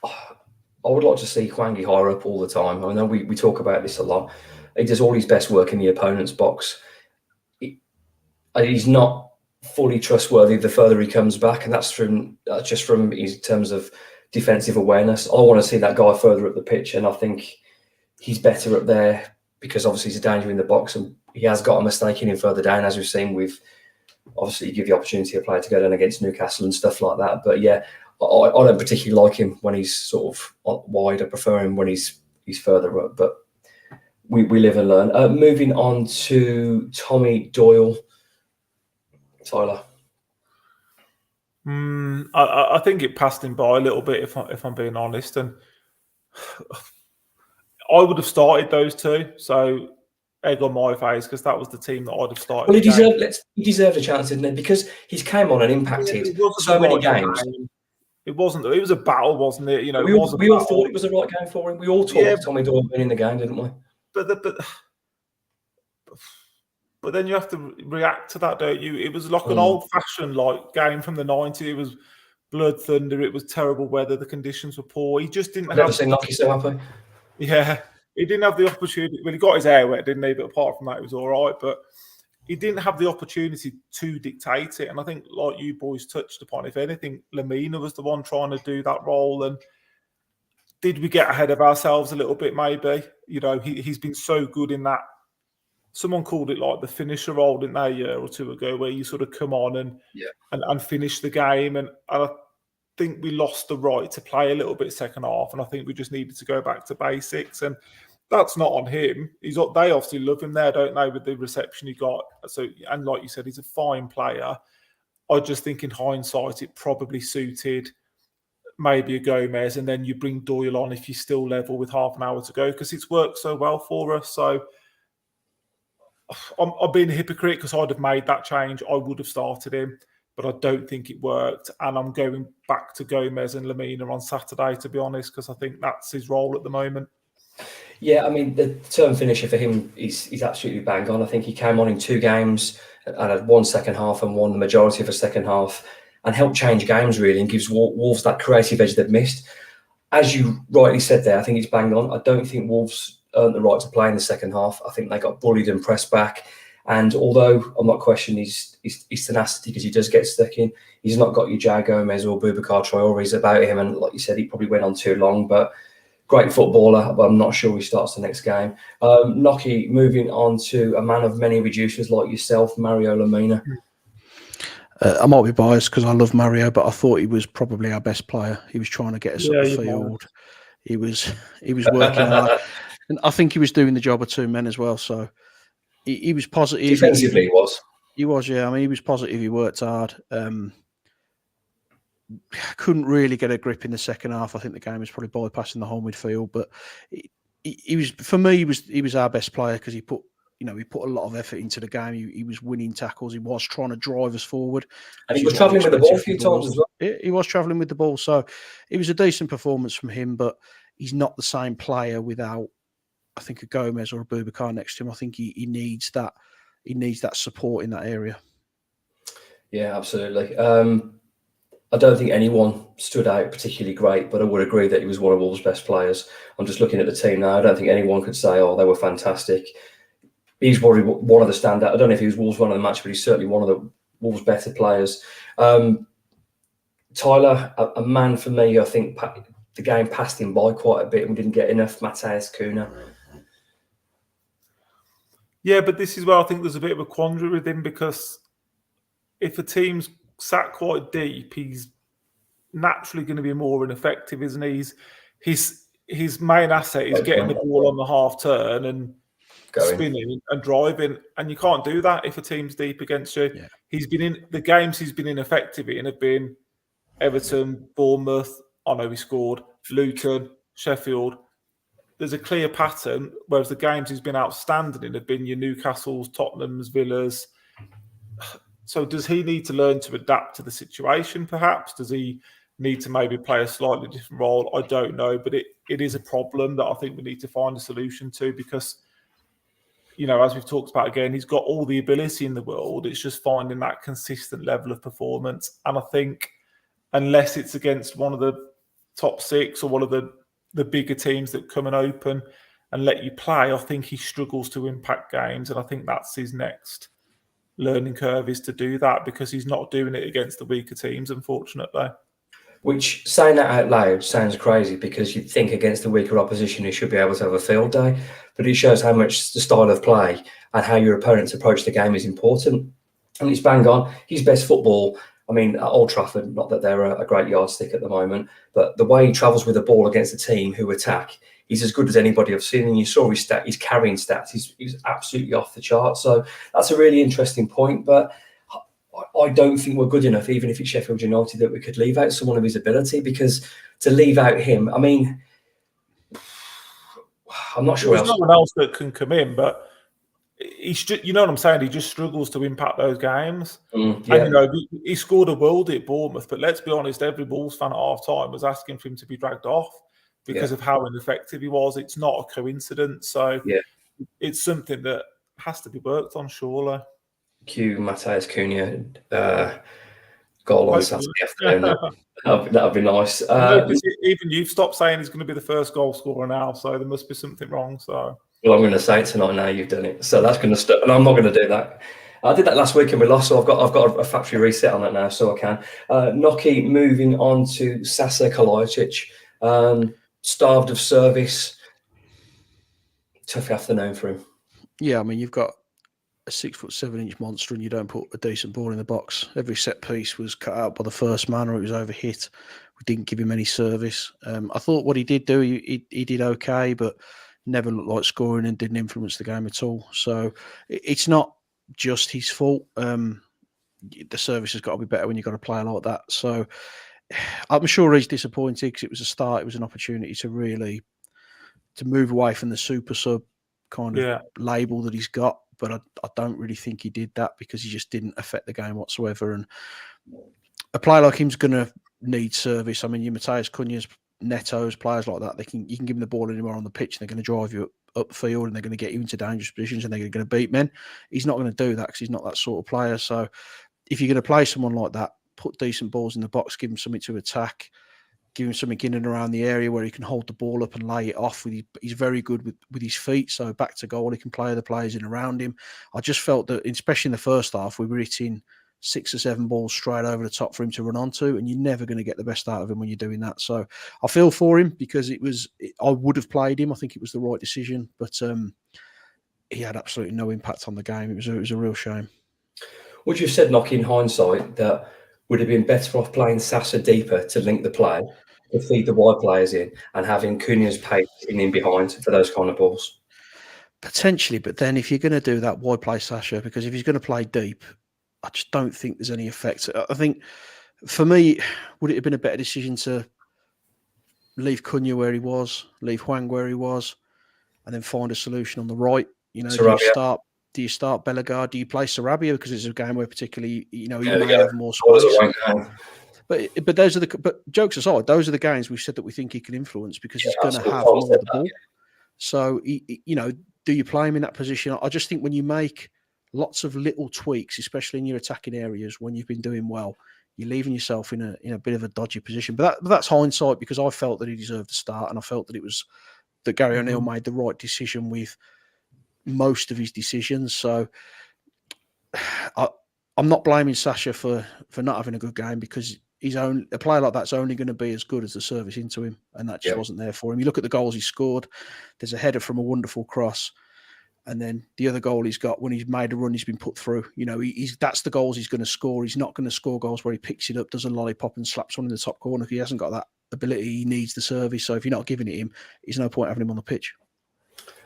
I would like to see Hwang higher up all the time. I know we talk about this a lot. He does all his best work in the opponent's box. He's not fully trustworthy the further he comes back, and that's just from his terms of defensive awareness. I want to see that guy further up the pitch, and I think he's better up there because obviously he's a danger in the box, and he has got a mistake in him further down, as we've seen with, obviously, you give the opportunity a player to go down against Newcastle and stuff like that. But yeah, I don't particularly like him when he's sort of wide. I prefer him when he's further up, but we live and learn. Moving on to Tommy Doyle. Tyler. I think it passed him by a little bit, if I'm being honest, and I would have started those two. So egg on my face, because that was the team that I'd have started. Well, he deserved a chance, didn't he? Because he's came on and impacted so many games. It wasn't. It was a battle, wasn't it? You know, we all thought it was the right game for him. We all talked Tommy Doyle winning the game, didn't we? But then you have to react to that, don't you? It was like an old-fashioned game from the 90s. It was blood thunder. It was terrible weather. The conditions were poor. He just didn't. I've never seen Nocky so happy. Yeah, he didn't have the opportunity. Well, he got his hair wet, didn't he? But apart from that, it was all right. But he didn't have the opportunity to dictate it. And I think, like you boys touched upon, if anything, Lamina was the one trying to do that role. And did we get ahead of ourselves a little bit? Maybe. You know, he's been so good in that. Someone called it like the finisher role, didn't they, a year or two ago, where you sort of come on and finish the game. And I think we lost the right to play a little bit second half, and I think we just needed to go back to basics. And that's not on him. They obviously love him there, don't they, with the reception he got. So, and like you said, he's a fine player. I just think in hindsight, it probably suited maybe a Gomez, and then you bring Doyle on if you're still level with half an hour to go, because it's worked so well for us. So I'm being a hypocrite, because I'd have made that change. I would have started him, but I don't think it worked. And I'm going back to Gomez and Lamina on Saturday, to be honest, because I think that's his role at the moment. Yeah, I mean, the term finisher for him is absolutely bang on. I think he came on in 2 games and had one second half and won the majority of a second half and helped change games, really, and gives Wolves that creative edge they've missed. As you rightly said there, I think it's bang on. I don't think Wolves earned the right to play in the second half. I think they got bullied and pressed back. And although I'm not questioning his tenacity because he does get stuck in, he's not got your Jao Gomez or Boubacar Traore's about him. And like you said, he probably went on too long, but great footballer, but I'm not sure he starts the next game. Nocky, moving on to a man of many reducers like yourself, Mario Lemina. I might be biased because I love Mario, but I thought he was probably our best player. He was trying to get us up the field. He was working hard. And I think he was doing the job of two men as well. So he was positive. Defensively, he was. He was, yeah. I mean, he was positive. He worked hard. Couldn't really get a grip in the second half. I think the game was probably bypassing the whole midfield. But he was, for me, he was our best player because he put a lot of effort into the game. He was winning tackles. He was trying to drive us forward. And he was travelling with the ball a few times as well. He was travelling with the ball. So it was a decent performance from him, but he's not the same player without, I think, a Gomez or a Boubacar next to him. I think he needs that. He needs that support in that area. Yeah, absolutely. I don't think anyone stood out particularly great, but I would agree that he was one of Wolves' best players. I'm just looking at the team now. I don't think anyone could say, oh, they were fantastic. He's probably one of the standout. I don't know if he was Wolves' one of the match, but he's certainly one of the Wolves' better players. Tyler, a man for me, I think the game passed him by quite a bit and we didn't get enough. Matheus Cunha. Yeah, but this is where I think there's a bit of a quandary with him because if a team's sat quite deep, he's naturally going to be more ineffective, isn't he? His main asset is getting the ball on the half turn and spinning and driving, and you can't do that if a team's deep against you. Yeah. The games he's been ineffective in have been Everton, Bournemouth. I know he scored. Luton, Sheffield. There's a clear pattern, whereas the games he's been outstanding in have been your Newcastles, Tottenhams, Villas. So does he need to learn to adapt to the situation, perhaps? Does he need to maybe play a slightly different role? I don't know, but it is a problem that I think we need to find a solution to because, as we've talked about again, he's got all the ability in the world. It's just finding that consistent level of performance. And I think unless it's against one of the top six or one of the bigger teams that come and open and let you play, I think he struggles to impact games. And I think that's his next learning curve, is to do that, because he's not doing it against the weaker teams, unfortunately. Which, saying that out loud, sounds crazy because you'd think against the weaker opposition he should be able to have a field day, but it shows how much the style of play and how your opponents approach the game is important. And it's bang on. His best football, I mean, at Old Trafford, not that they're a great yardstick at the moment, but the way he travels with the ball against a team who attack, he's as good as anybody I've seen. And you saw his carrying stats. He's absolutely off the chart. So that's a really interesting point. But I don't think we're good enough, even if it's Sheffield United, that we could leave out someone of his ability, because to leave out him, I mean, I'm not sure. There's no one else that can come in, but you know what I'm saying? He just struggles to impact those games. Yeah. And, he scored a worldie at Bournemouth, but let's be honest, every Wolves fan at half-time was asking for him to be dragged off because of how ineffective he was. It's not a coincidence. So it's something that has to be worked on, surely. Cue Matheus Cunha goal on Saturday afternoon. That'd be nice. Even you've stopped saying he's going to be the first goal scorer now, so there must be something wrong. So, well, I'm going to say it tonight. Now you've done it, so that's going to stop. And I'm not going to do that. I did that last week and we lost, so I've got a factory reset on that now, so I can. Nocky, moving on to Sasa Kalajdzic, starved of service. Tough afternoon for him. Yeah, I mean, you've got a 6'7" monster and you don't put a decent ball in the box. Every set piece was cut out by the first man or it was overhit. We didn't give him any service. I thought what he did do, he did okay, but never looked like scoring and didn't influence the game at all. So it's not just his fault. The service has got to be better when you've got a player like that. So I'm sure he's disappointed because it was a start. It was an opportunity to really move away from the super sub kind of label that he's got. But I don't really think he did that because he just didn't affect the game whatsoever. And a player like him's going to need service. I mean, your Matheus Cunha's, Neto's, players like that, you can give them the ball anywhere on the pitch and they're going to drive you up field and they're going to get you into dangerous positions and they're going to beat men. He's not going to do that because he's not that sort of player. So if you're going to play someone like that, put decent balls in the box, give him something to attack. give him something in and around the area where he can hold the ball up and lay it off. He's very good with his feet. So back to goal, he can play other players in around him. I just felt that, especially in the first half, we were hitting 6 or 7 balls straight over the top for him to run onto, and you're never going to get the best out of him when you're doing that. So I feel for him because I would have played him. I think it was the right decision, but he had absolutely no impact on the game. It was a real shame. Would you have said, Knock, in hindsight, that would have been better off playing Sasa deeper to link the play, to feed the wide players in, and having Cunha's pace in behind for those kind of balls? Potentially, but then if you're going to do that, why play Sasha? Because if he's going to play deep, I just don't think there's any effect. I think, for me, would it have been a better decision to leave Cunha where he was, leave Hwang where he was, and then find a solution on the right? You know, do you start Bellegarde? Do you play Sarabia because it's a game where particularly, you know, he may have more space? But those are but jokes aside, those are the games we've said that we think he can influence because he's going to have more of the ball. So, you know, do you play him in that position? I just think when you make lots of little tweaks, especially in your attacking areas, when you've been doing well, you're leaving yourself in a bit of a dodgy position. But that's hindsight, because I felt that he deserved to start, and I felt that Gary O'Neill made the right decision with most of his decisions. So I'm not blaming Sasha for not having a good game, because a player like that's only going to be as good as the service into him, and that just wasn't there for him. You look at the goals he scored. There's a header from a wonderful cross, and then the other goal he's got when he's made a run, he's been put through. You know, that's the goals he's going to score. He's not going to score goals where he picks it up, does a lollipop, and slaps one in the top corner. He hasn't got that ability. He needs the service. So if you're not giving it him, there's no point having him on the pitch.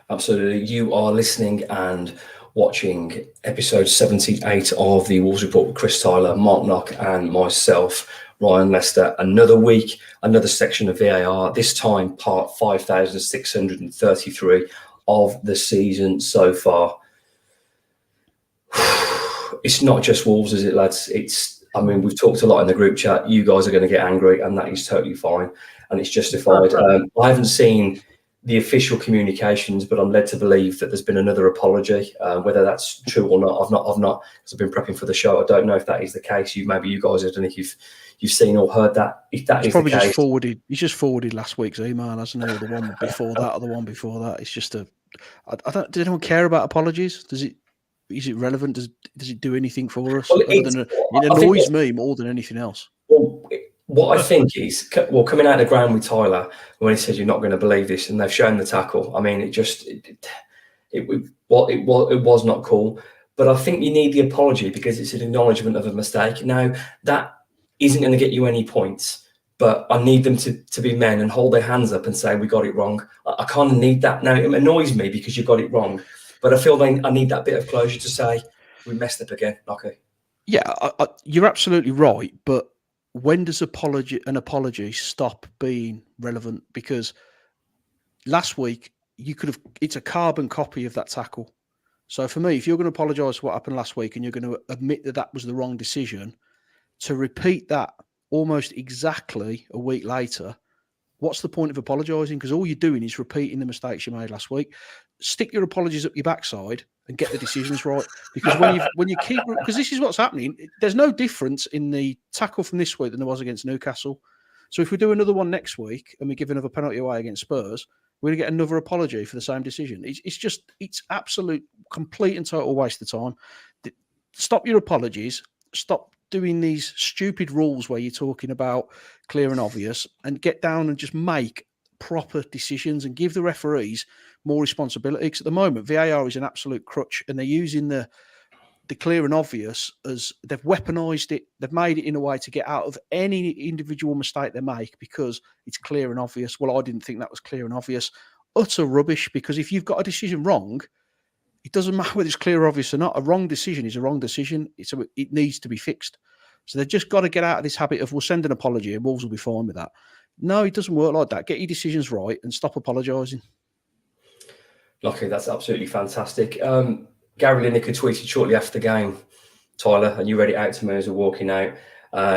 Absolutely. You are listening and watching episode 78 of the Wolves Report with Chris Tyler, Mark Knock, and myself, Ryan Lester. Another week, another section of VAR, this time part 5,633 of the season so far. It's not just Wolves, is it, lads? We've talked a lot in the group chat. You guys are going to get angry, and that is totally fine, and it's justified. I haven't seen the official communications, but I'm led to believe that there's been another apology. Whether that's true or not, I've not, because I've been prepping for the show. I don't know if that is the case. Maybe you guys, I don't know if you've seen or heard that. If that is probably the case, he's just forwarded last week's email, hasn't he? Or the one before that, or the one before that. It's just does anyone care about apologies? Is it relevant? Does it do anything for us? Well, it annoys me more than anything else. Well, what I think is, coming out of the ground with Tyler, when he said you're not going to believe this, and they've shown the tackle. I mean, it was not cool. But I think you need the apology because it's an acknowledgement of a mistake. Now, that isn't going to get you any points, but I need them to be men and hold their hands up and say, we got it wrong. I kind of need that. Now, it annoys me because you got it wrong, but I feel I need that bit of closure to say, we messed up again. Okay. Yeah, you're absolutely right, but when does an apology stop being relevant? Because last week it's a carbon copy of that tackle. So for me, if you're going to apologise for what happened last week and you're going to admit that was the wrong decision, to repeat that almost exactly a week later, what's the point of apologising? Because all you're doing is repeating the mistakes you made last week. Stick your apologies up your backside and get the decisions right. Because because this is what's happening. There's no difference in the tackle from this week than there was against Newcastle. So if we do another one next week and we give another penalty away against Spurs, we're going to get another apology for the same decision. It's absolute, complete and total waste of time. Stop your apologies. Stop doing these stupid rules where you're talking about clear and obvious, and get down and just make proper decisions and give the referees more responsibility. Because at the moment, VAR is an absolute crutch, and they're using the clear and obvious as they've weaponized it. They've made it in a way to get out of any individual mistake they make because it's clear and obvious. Well, I didn't think that was clear and obvious. Utter rubbish, because if you've got a decision wrong, it doesn't matter whether it's clear or obvious or not. A wrong decision is a wrong decision. It needs to be fixed. So they've just got to get out of this habit of, we'll send an apology and Wolves will be fine with that. No, it doesn't work like that. Get your decisions right and stop apologising. Lucky, that's absolutely fantastic. Gary Lineker tweeted shortly after the game, Tyler, and you read it out to me as we're walking out,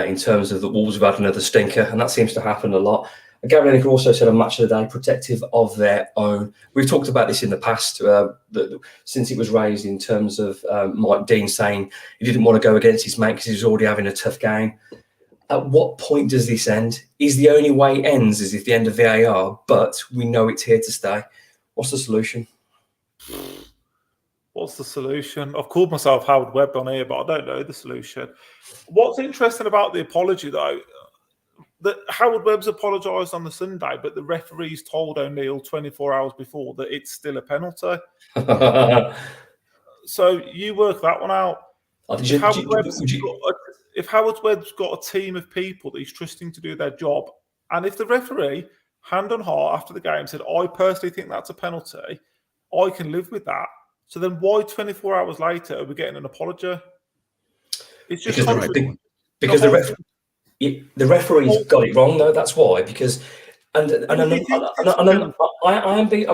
in terms of the Wolves have had another stinker, and that seems to happen a lot. And Gary Lineker also said on Match of the Day, protective of their own. We've talked about this in the past, since it was raised, in terms of Mike Dean saying he didn't want to go against his mate because he was already having a tough game. at what point does this end? Is the only way it ends is if the end of VAR, but we know it's here to stay. What's the solution? What's the solution? I've called myself Howard Webb on here, but I don't know the solution. What's interesting about the apology, though, that Howard Webb's apologised on the Sunday, but the referees told O'Neill 24 hours before that it's still a penalty. So you work that one out. If Howard Webb's got a team of people that he's trusting to do their job, and if the referee, hand on heart, after the game said, I personally think that's a penalty, I can live with that. So then why 24 hours later are we getting an apology? It's just because the referee's got it wrong, though. That's why. Because I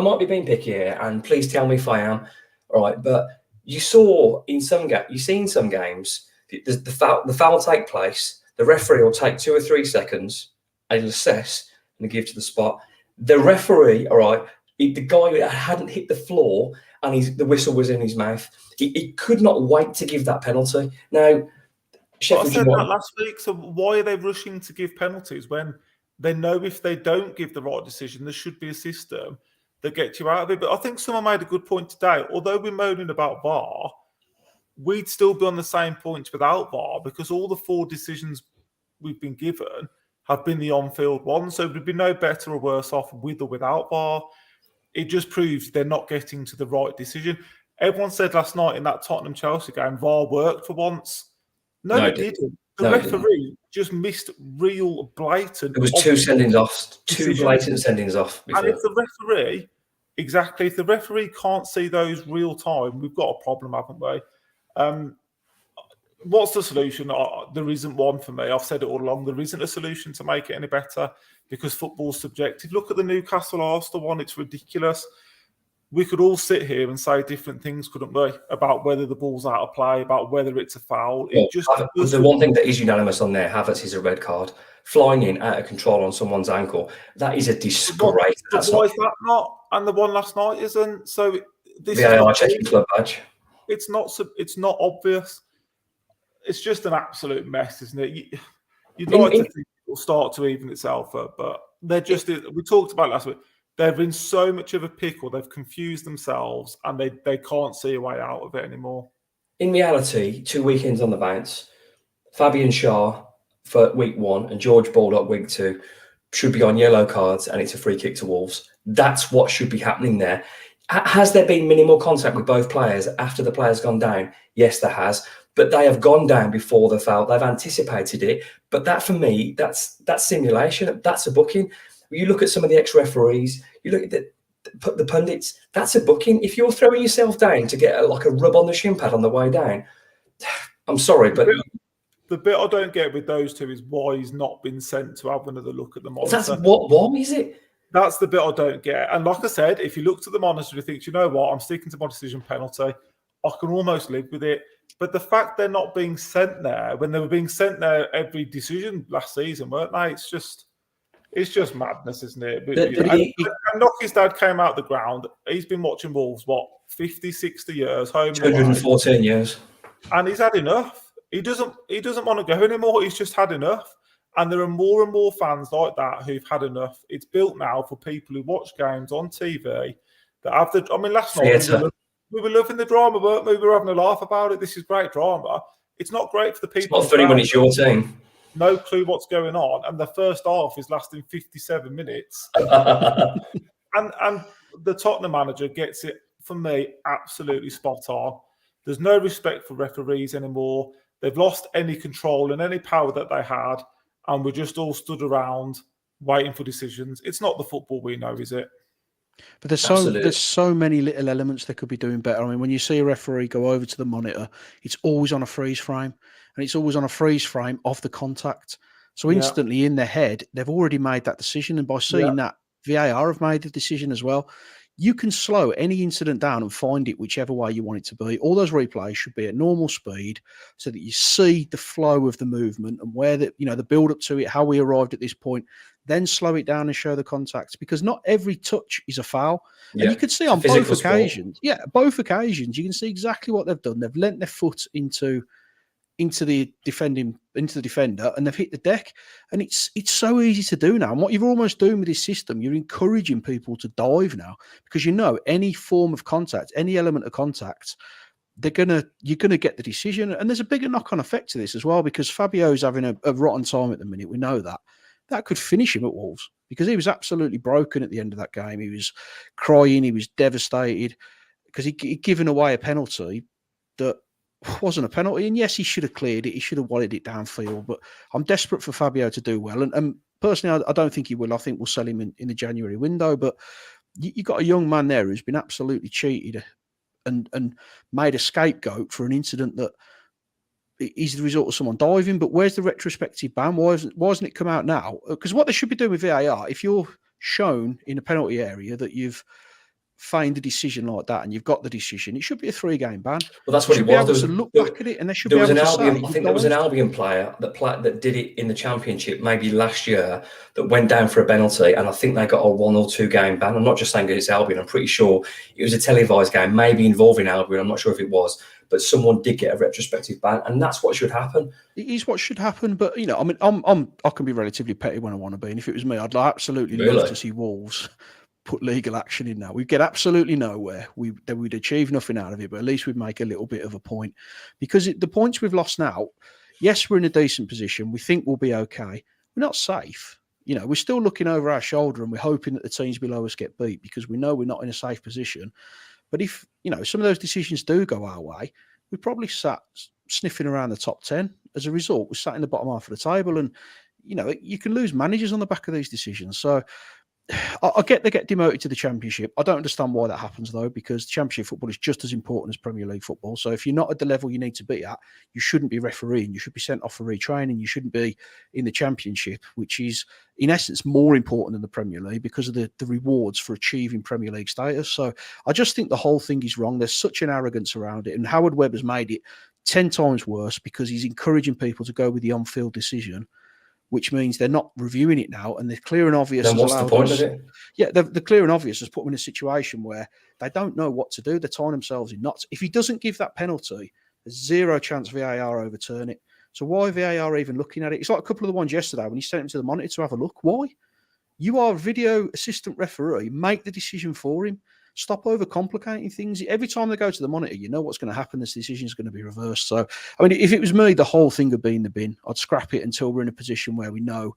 might be being picky here, and please tell me if I am. All right, but you saw in some games the foul take place. The referee will take 2 or 3 seconds, and he'll assess and give to the spot. The referee, all right, the guy hadn't hit the floor and the whistle was in his mouth. He could not wait to give that penalty. Now, Sheffield, I said that last week. So why are they rushing to give penalties when they know if they don't give the right decision, there should be a system that gets you out of it? But I think someone made a good point today. Although we're moaning about VAR, we'd still be on the same points without VAR, because all the 4 decisions we've been given have been the on-field ones. So we'd be no better or worse off with or without VAR. It just proves they're not getting to the right decision. Everyone said last night in that Tottenham-Chelsea game, VAR worked for once. No, it didn't. The referee just missed real blatant. There was 2 sendings off, 2 blatant sendings off. Before. And if the referee can't see those real time, we've got a problem, haven't we? What's the solution? There isn't one for me. I've said it all along. There isn't a solution to make it any better, because football's subjective. Look at the Newcastle Arsenal one. It's ridiculous. We could all sit here and say different things, couldn't we, about whether the ball's out of play, about whether it's a foul. The one thing that is unanimous on there, Havertz, is a red card. Flying in out of control on someone's ankle. That is a disgrace. Why is that not? And the one last night isn't. So this VAR checking club badge. It's not obvious. It's just an absolute mess, isn't it? You'd like to think it'll start to even itself up, but they're just. We talked about it last week. They've in so much of a pickle. They've confused themselves, and they can't see a way out of it anymore. In reality, 2 weekends on the bounce, Fabian Schär for week 1 and George Baldock week 2 should be on yellow cards, and it's a free kick to Wolves. That's what should be happening there. Has there been minimal contact with both players after the player's gone down? Yes, there has. But they have gone down before the foul. They've anticipated it. But that, for me, that's simulation. That's a booking. You look at some of the ex-referees, you look at the pundits, that's a booking. If you're throwing yourself down to get a rub on the shin pad on the way down, I'm sorry, but... The bit I don't get with those two is why he's not been sent to have another look at the monitor. Why is it? That's the bit I don't get. And like I said, if you looked at the monitor and think, you know what, I'm sticking to my decision penalty, I can almost live with it. But the fact they're not being sent there, when they were being sent there every decision last season, weren't they? It's just madness, isn't it? And Noki's dad came out the ground. He's been watching Wolves, 50, 60 years, home 214 years. And he's had enough. He doesn't want to go anymore. He's just had enough. And there are more and more fans like that who've had enough. It's built now for people who watch games on TV that have last night we were loving the drama, weren't we? We were having a laugh about it. This is great drama. It's not great for the people. It's not funny when it's your team. No clue what's going on, and the first half is lasting 57 minutes. and the Tottenham manager gets it, for me, absolutely spot on. There's no respect for referees anymore. They've lost any control and any power that they had, and we're just all stood around waiting for decisions. It's not the football we know, is it? But there's so many little elements they could be doing better. I mean, when you see a referee go over to the monitor, it's always on a freeze frame, and it's always on a freeze frame of the contact. So instantly in their head, they've already made that decision. And by seeing that, VAR have made the decision as well. You can slow any incident down and find it whichever way you want it to be. All those replays should be at normal speed so that you see the flow of the movement and where the build up to it, how we arrived at this point. Then slow it down and show the contacts, because not every touch is a foul. Yeah. And you can see on both occasions, both occasions, you can see exactly what they've done. They've lent their foot into into the defender, and they've hit the deck. And it's so easy to do now. And what you're almost doing with this system, you're encouraging people to dive now, because any form of contact, any element of contact, you're gonna get the decision. And there's a bigger knock-on effect to this as well, because Fabio's having a rotten time at the minute. We know that could finish him at Wolves, because he was absolutely broken at the end of that game. He was crying, he was devastated, because he'd given away a penalty that wasn't a penalty. And yes, he should have cleared it. He should have wanted it downfield. But I'm desperate for Fabio to do well. And personally, I don't think he will. I think we'll sell him in the January window. But you got a young man there who's been absolutely cheated and made a scapegoat for an incident that is the result of someone diving. But where's the retrospective ban? Why hasn't it come out now? Because what they should be doing with VAR, if you're shown in a penalty area that you've find a decision like that and you've got the decision, it should be a 3-game ban. Well, that's what it was. There was look back at it, and they should be able to say, I think there was an Albion player that did it in the Championship maybe last year that went down for a penalty, and I think they got a 1 or 2 game ban. I'm not just saying that it's Albion. I'm pretty sure it was a televised game, maybe involving Albion. I'm not sure if it was, but someone did get a retrospective ban, and that's what should happen. It is what should happen. But I mean, I can be relatively petty when I want to be, and if it was me, I'd absolutely love to see Wolves put legal action in now. We'd get absolutely nowhere. We'd achieve nothing out of it, but at least we'd make a little bit of a point. Because the points we've lost now, yes, we're in a decent position. We think we'll be okay. We're not safe. We're still looking over our shoulder, and we're hoping that the teams below us get beat, because we know we're not in a safe position. But if, some of those decisions do go our way, we probably sat sniffing around the top 10. As a result, we're sat in the bottom half of the table, and, you can lose managers on the back of these decisions. So I get they get demoted to the Championship. I don't understand why that happens, though, because Championship football is just as important as Premier League football. So if you're not at the level you need to be at, you shouldn't be refereeing. You should be sent off for retraining. You shouldn't be in the Championship, which is, in essence, more important than the Premier League because of the rewards for achieving Premier League status. So I just think the whole thing is wrong. There's such an arrogance around it. And Howard Webb has made it 10 times worse, because he's encouraging people to go with the on-field decision, which means they're not reviewing it now, and the clear and obvious. Then what's the point of it? Yeah, the clear and obvious has put them in a situation where they don't know what to do. They're tying themselves in knots. If he doesn't give that penalty, there's zero chance VAR overturn it. So why VAR even looking at it? It's like a couple of the ones yesterday when he sent him to the monitor to have a look. Why? You are a video assistant referee. Make the decision for him. Stop overcomplicating things. Every time they go to the monitor, you know what's going to happen. This decision is going to be reversed. So, I mean, if it was me, the whole thing would be in the bin. I'd scrap it until we're in a position where we know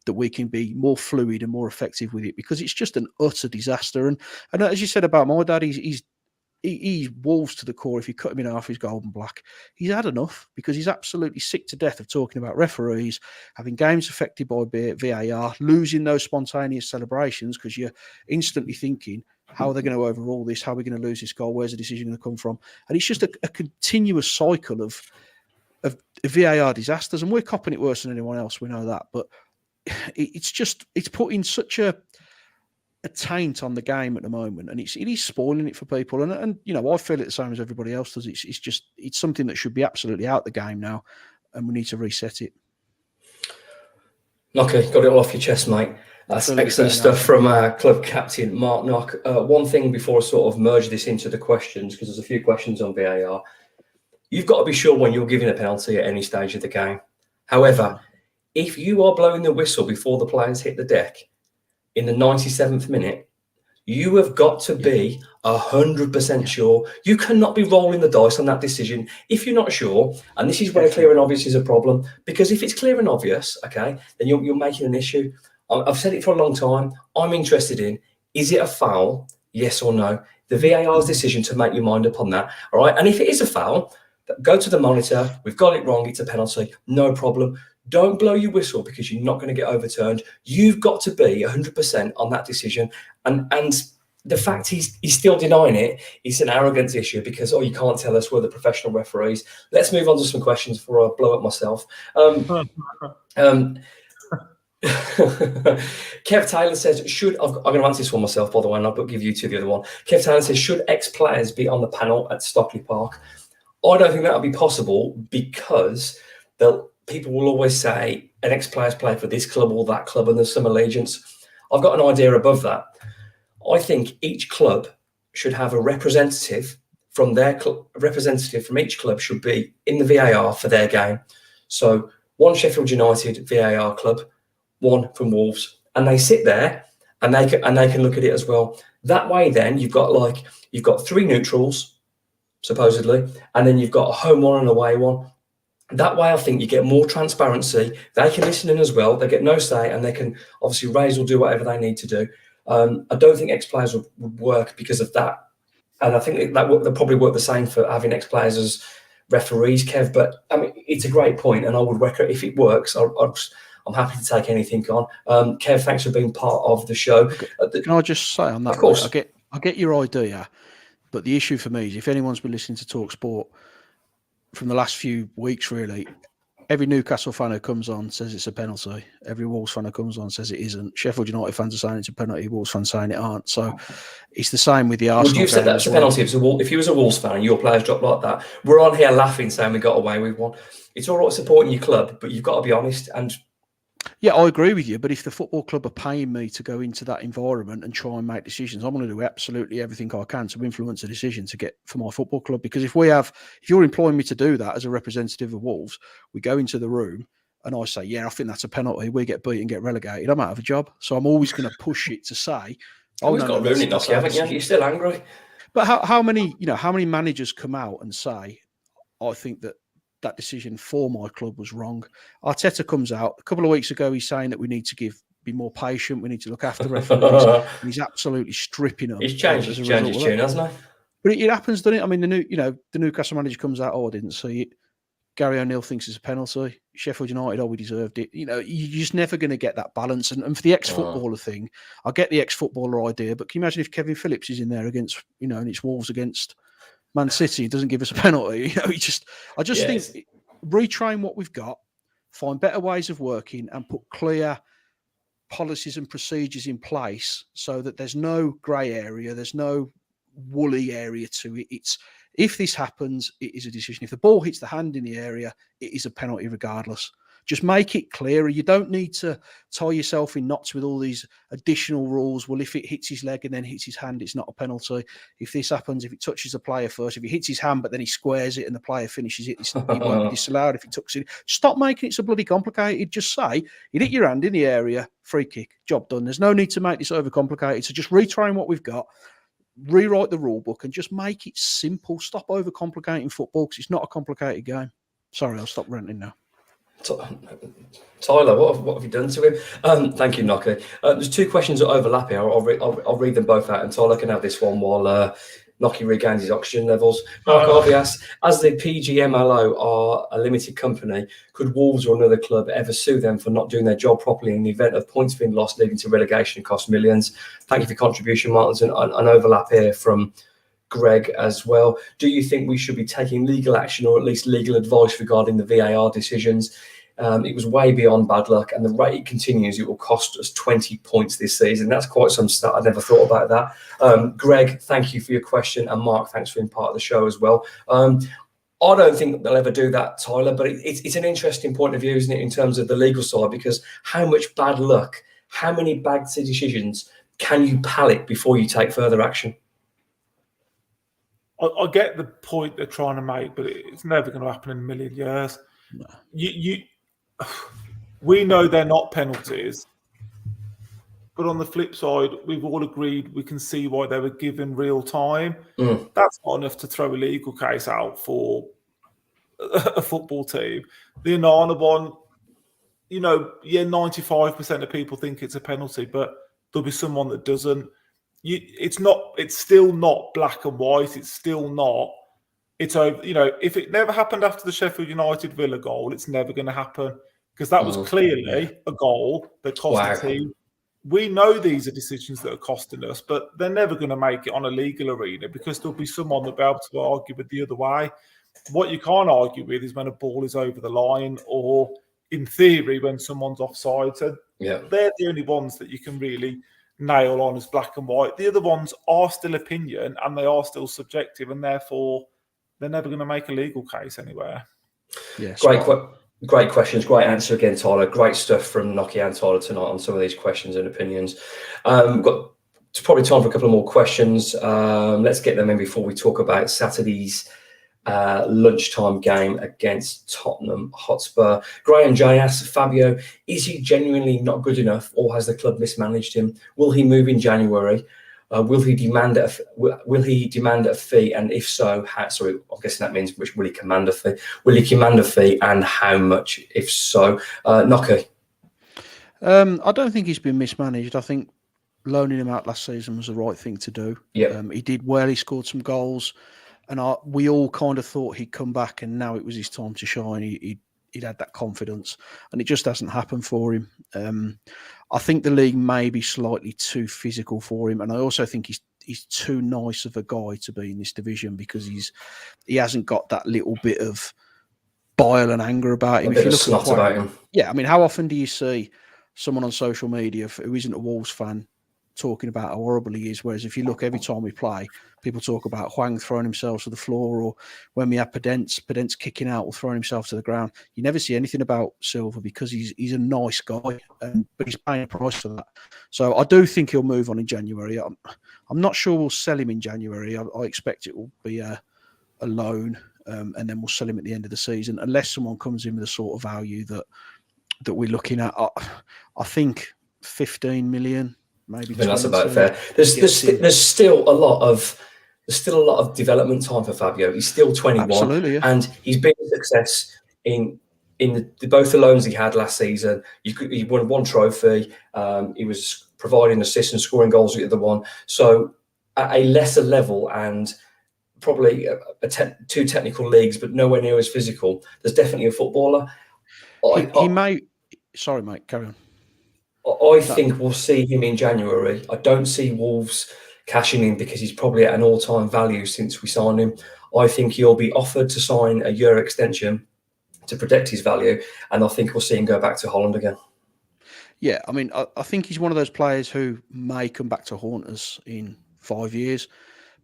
that we can be more fluid and more effective with it, because it's just an utter disaster. And as you said about my dad, he's Wolves to the core. If you cut him in half, he's golden black. He's had enough, because he's absolutely sick to death of talking about referees, having games affected by VAR, losing those spontaneous celebrations, because you're instantly thinking, how are they going to overrule this? How are we going to lose this goal? Where's the decision going to come from? And it's just a continuous cycle of VAR disasters. And we're copping it worse than anyone else. We know that. But it's putting such a taint on the game at the moment. And it is spoiling it for people. And I feel it the same as everybody else does. It's something that should be absolutely out the game now. And we need to reset it. Okay, got it all off your chest, mate. That's excellent stuff from our club captain, Mark Knock. One thing before I sort of merge this into the questions, because there's a few questions on VAR. You've got to be sure when you're giving a penalty at any stage of the game. However, if you are blowing the whistle before the players hit the deck in the 97th minute, you have got to be 100% sure. You cannot be rolling the dice on that decision if you're not sure. And this is where clear and obvious is a problem, because if it's clear and obvious, okay, then you're making an issue. I've said it for a long time. I'm interested in, is it a foul? Yes or no? The VAR's decision to make your mind up on that. All right. And if it is a foul, go to the monitor. We've got it wrong. It's a penalty. No problem. Don't blow your whistle because you're not going to get overturned. You've got to be 100% on that decision. And the fact he's still denying it is an arrogance issue, because, you can't tell us we're the professional referees. Let's move on to some questions before I blow up myself. Kev Taylor says, I'm going to answer this one myself, by the way, and I'll give you to the other one. Kev Taylor says, should ex-players be on the panel at Stockley Park? I don't think that would be possible, because people will always say an ex-player's played for this club or that club, and there's some allegiance. I've got an idea above that. I think each club should have a representative from their representative from each club should be in the VAR for their game. So one Sheffield United VAR club, one from Wolves, and they sit there and they can look at it as well. That way, then you've got 3 neutrals supposedly, and then you've got a home one and away one. That way, I think you get more transparency. They can listen in as well. They get no say, and they can obviously raise or do whatever they need to do. I don't think ex-players would work because of that. And I think they'll probably work the same for having ex-players as referees, Kev. But I mean, it's a great point, and I would recommend, if it works, I'm happy to take anything on. Kev, thanks for being part of the show. Can I just say on that? Of course. I get your idea, but the issue for me is if anyone's been listening to Talk Sport from the last few weeks, really, every Newcastle fan who comes on says it's a penalty. Every Wolves fan who comes on says it isn't. Sheffield United fans are saying it's a penalty. Wolves fans saying it aren't. So it's the same with the Arsenal. Would you have said that's a penalty if you was a Wolves fan and your players dropped like that? We're on here laughing, saying we got away with one. It's all right supporting your club, but you've got to be honest. And yeah, I agree with you. But if the football club are paying me to go into that environment and try and make decisions, I'm going to do absolutely everything I can to influence a decision to get for my football club. Because if you're employing me to do that as a representative of Wolves, we go into the room and I say, yeah, I think that's a penalty. We get beat and get relegated. I'm out of a job. So I'm always going to push it to say, oh, we've got to ruin it, Nocky, haven't you? You're still angry. But how many managers come out and say, I think that decision for my club was wrong? Arteta comes out a couple of weeks ago. He's saying that we need to be more patient. We need to look after referees. And he's absolutely stripping them. He's changed his tune, hasn't he? But it happens, doesn't it? I mean, the Newcastle manager comes out. Oh, I didn't see it. Gary O'Neill thinks it's a penalty. Sheffield United, oh, we deserved it. You're just never going to get that balance. And for the ex-footballer thing, I get the ex-footballer idea, but can you imagine if Kevin Phillips is in there against, and it's Wolves against Man City, it doesn't give us a penalty. I just think retrain what we've got, find better ways of working, and put clear policies and procedures in place so that there's no grey area, there's no woolly area to it. It's if this happens, it is a decision. If the ball hits the hand in the area, it is a penalty regardless. Just make it clearer. You don't need to tie yourself in knots with all these additional rules. Well, if it hits his leg and then hits his hand, it's not a penalty. If this happens, if it touches the player first, if it hits his hand, but then he squares it and the player finishes it, it won't be disallowed if he touches it. Stop making it so bloody complicated. Just say, you hit your hand in the area, free kick, job done. There's no need to make this overcomplicated. So just retrain what we've got, rewrite the rule book and just make it simple. Stop overcomplicating football because it's not a complicated game. Sorry, I'll stop ranting now. Tyler, what have you done to him? Thank you, Nocky. There's 2 questions that overlap here. I'll read them both out, and Tyler can have this one while Nocky regains his oxygen levels. Mark Harvey asks, as the PGMLO are a limited company, could Wolves or another club ever sue them for not doing their job properly in the event of points being lost, leading to relegation and cost millions? Thank you for your contribution, Martin. An overlap here from Greg as well. Do you think we should be taking legal action or at least legal advice regarding the VAR decisions? It was way beyond bad luck, and the rate it continues, it will cost us 20 points this season. That's quite some stat. I never thought about that. Greg, thank you for your question, and Mark, thanks for being part of the show as well. I don't think they'll ever do that, Tyler, but it's an interesting point of view, isn't it, in terms of the legal side, because how much bad luck, how many bad decisions can you pallet before you take further action? I get the point they're trying to make, but it's never going to happen in a million years. No. We know they're not penalties, but on the flip side, we've all agreed we can see why they were given real time. That's not enough to throw a legal case out for a football team. The Onana one, 95% of people think it's a penalty, but there'll be someone that doesn't. It's still not black and white. It's still not. It's over. If it never happened after the Sheffield United Villa goal, it's never going to happen because that was clearly a goal that cost the team. We know these are decisions that are costing us, but they're never going to make it on a legal arena because there'll be someone that'll be able to argue with the other way. What you can't argue with is when a ball is over the line or, in theory, when someone's offside. So they're the only ones that you can really nail on as black and white. The other ones are still opinion and they are still subjective, and therefore they're never going to make a legal case anywhere. Yeah, great questions, great answer again, Tyler. Great stuff from Nocky and Tyler tonight on some of these questions and opinions. We've got it's probably time for a couple of more questions. Let's get them in before we talk about Saturday's lunchtime game against Tottenham Hotspur. Graham J asks, Fabio, is he genuinely not good enough, or has the club mismanaged him? Will he move in January? Will he demand a fee? And if so, sorry, I'm guessing that means will he command a fee? Will he command a fee, and how much? If so, Nocky. I don't think he's been mismanaged. I think loaning him out last season was the right thing to do. Yeah, he did well. He scored some goals, and we all kind of thought he'd come back, and now it was his time to shine. He'd had that confidence, and it just hasn't happened for him. I think the league may be slightly too physical for him, and I also think he's too nice of a guy to be in this division because he hasn't got that little bit of bile and anger about him. A bit of snot about him. Yeah, I mean, how often do you see someone on social media who isn't a Wolves fan talking about how horrible he is? Whereas if you look, every time we play, people talk about Hwang throwing himself to the floor, or when we have Pedence kicking out or throwing himself to the ground. You never see anything about Silva because he's a nice guy, but he's paying a price for that. So I do think he'll move on in January. I'm not sure we'll sell him in January. I expect it will be a loan, and then we'll sell him at the end of the season, unless someone comes in with a sort of value that we're looking at. I think 15 million. Maybe I think that's about fair. There's still a lot of development time for Fabio. He's still 21, absolutely, yeah. And he's been a success in both the loans he had last season. He won one trophy. He was providing assists and scoring goals at the other one. So at a lesser level and probably two technical leagues, but nowhere near as physical. There's definitely a footballer. He may. Sorry, mate. Carry on. I think we'll see him in January. I don't see Wolves cashing in because he's probably at an all-time value since we signed him. I think he'll be offered to sign a year extension to protect his value, and I think we'll see him go back to Holland again. Yeah, I mean, I think he's one of those players who may come back to haunt us in 5 years,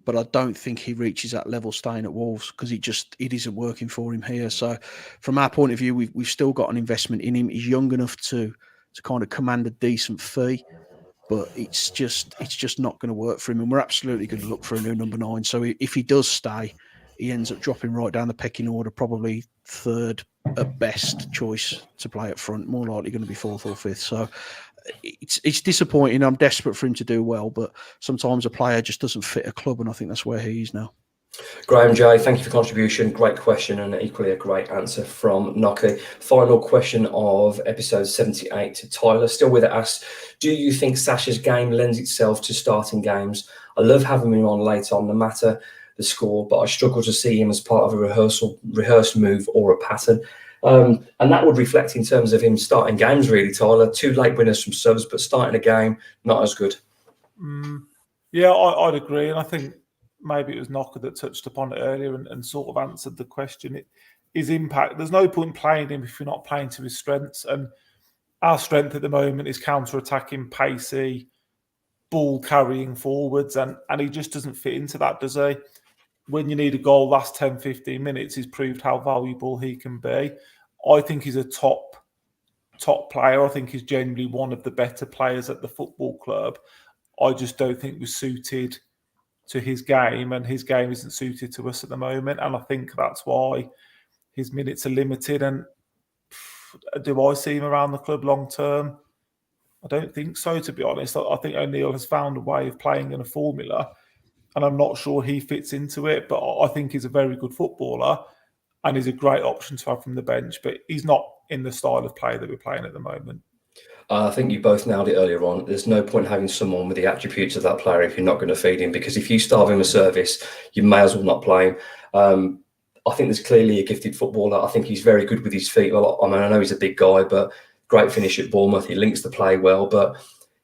but I don't think he reaches that level staying at Wolves because it isn't working for him here. So from our point of view, we've still got an investment in him. He's young enough to kind of command a decent fee, but it's just not going to work for him. And we're absolutely going to look for a new number 9. So if he does stay, he ends up dropping right down the pecking order, probably third at best choice to play up front, more likely going to be fourth or fifth. So it's disappointing. I'm desperate for him to do well, but sometimes a player just doesn't fit a club, and I think that's where he is now. Graham J, thank you for contribution. Great question and equally a great answer from Nocky. Final question of episode 78 to Tyler. Still with us. Do you think Sasha's game lends itself to starting games? I love having him on late on, no matter the score, but I struggle to see him as part of a rehearsed move or a pattern. And that would reflect in terms of him starting games, really, Tyler. 2 late winners from subs, but starting a game, not as good. Yeah, I'd agree. And I think maybe it was Knocker that touched upon it earlier and sort of answered the question. His impact, there's no point in playing him if you're not playing to his strengths. And our strength at the moment is counter-attacking, pacey, ball-carrying forwards, and he just doesn't fit into that, does he? When you need a goal last 10, 15 minutes, he's proved how valuable he can be. I think he's a top player. I think he's genuinely one of the better players at the football club. I just don't think we're suited to his game, and his game isn't suited to us at the moment. And I think that's why his minutes are limited. And do I see him around the club long term? I don't think so, to be honest. I think O'Neill has found a way of playing in a formula, and I'm not sure he fits into it. But I think he's a very good footballer, and he's a great option to have from the bench. But he's not in the style of play that we're playing at the moment. I think you both nailed it earlier on. There's no point having someone with the attributes of that player if you're not going to feed him, because if you starve him a service, you may as well not play him. I think there's clearly a gifted footballer. I think he's very good with his feet. Well, I mean, I know he's a big guy, but great finish at Bournemouth. He links the play well. But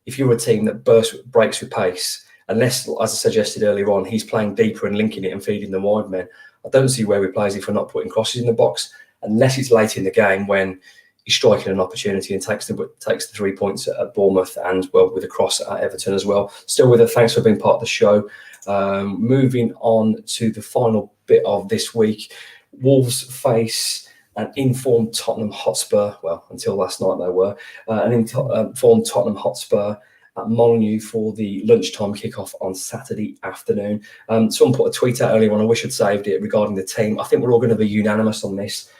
if you're a team that breaks with pace, unless, as I suggested earlier on, he's playing deeper and linking it and feeding the wide men, I don't see where he plays if we're not putting crosses in the box, unless it's late in the game when he's striking an opportunity and takes the 3 points at Bournemouth and, well, with a cross at Everton as well. Still with us, thanks for being part of the show. Moving on to the final bit of this week. Wolves face an informed Tottenham Hotspur. Well, until last night they were. An informed Tottenham Hotspur at Molineux for the lunchtime kickoff on Saturday afternoon. Someone put a tweet out earlier on, I wish I'd saved it, regarding the team. I think we're all going to be unanimous on this.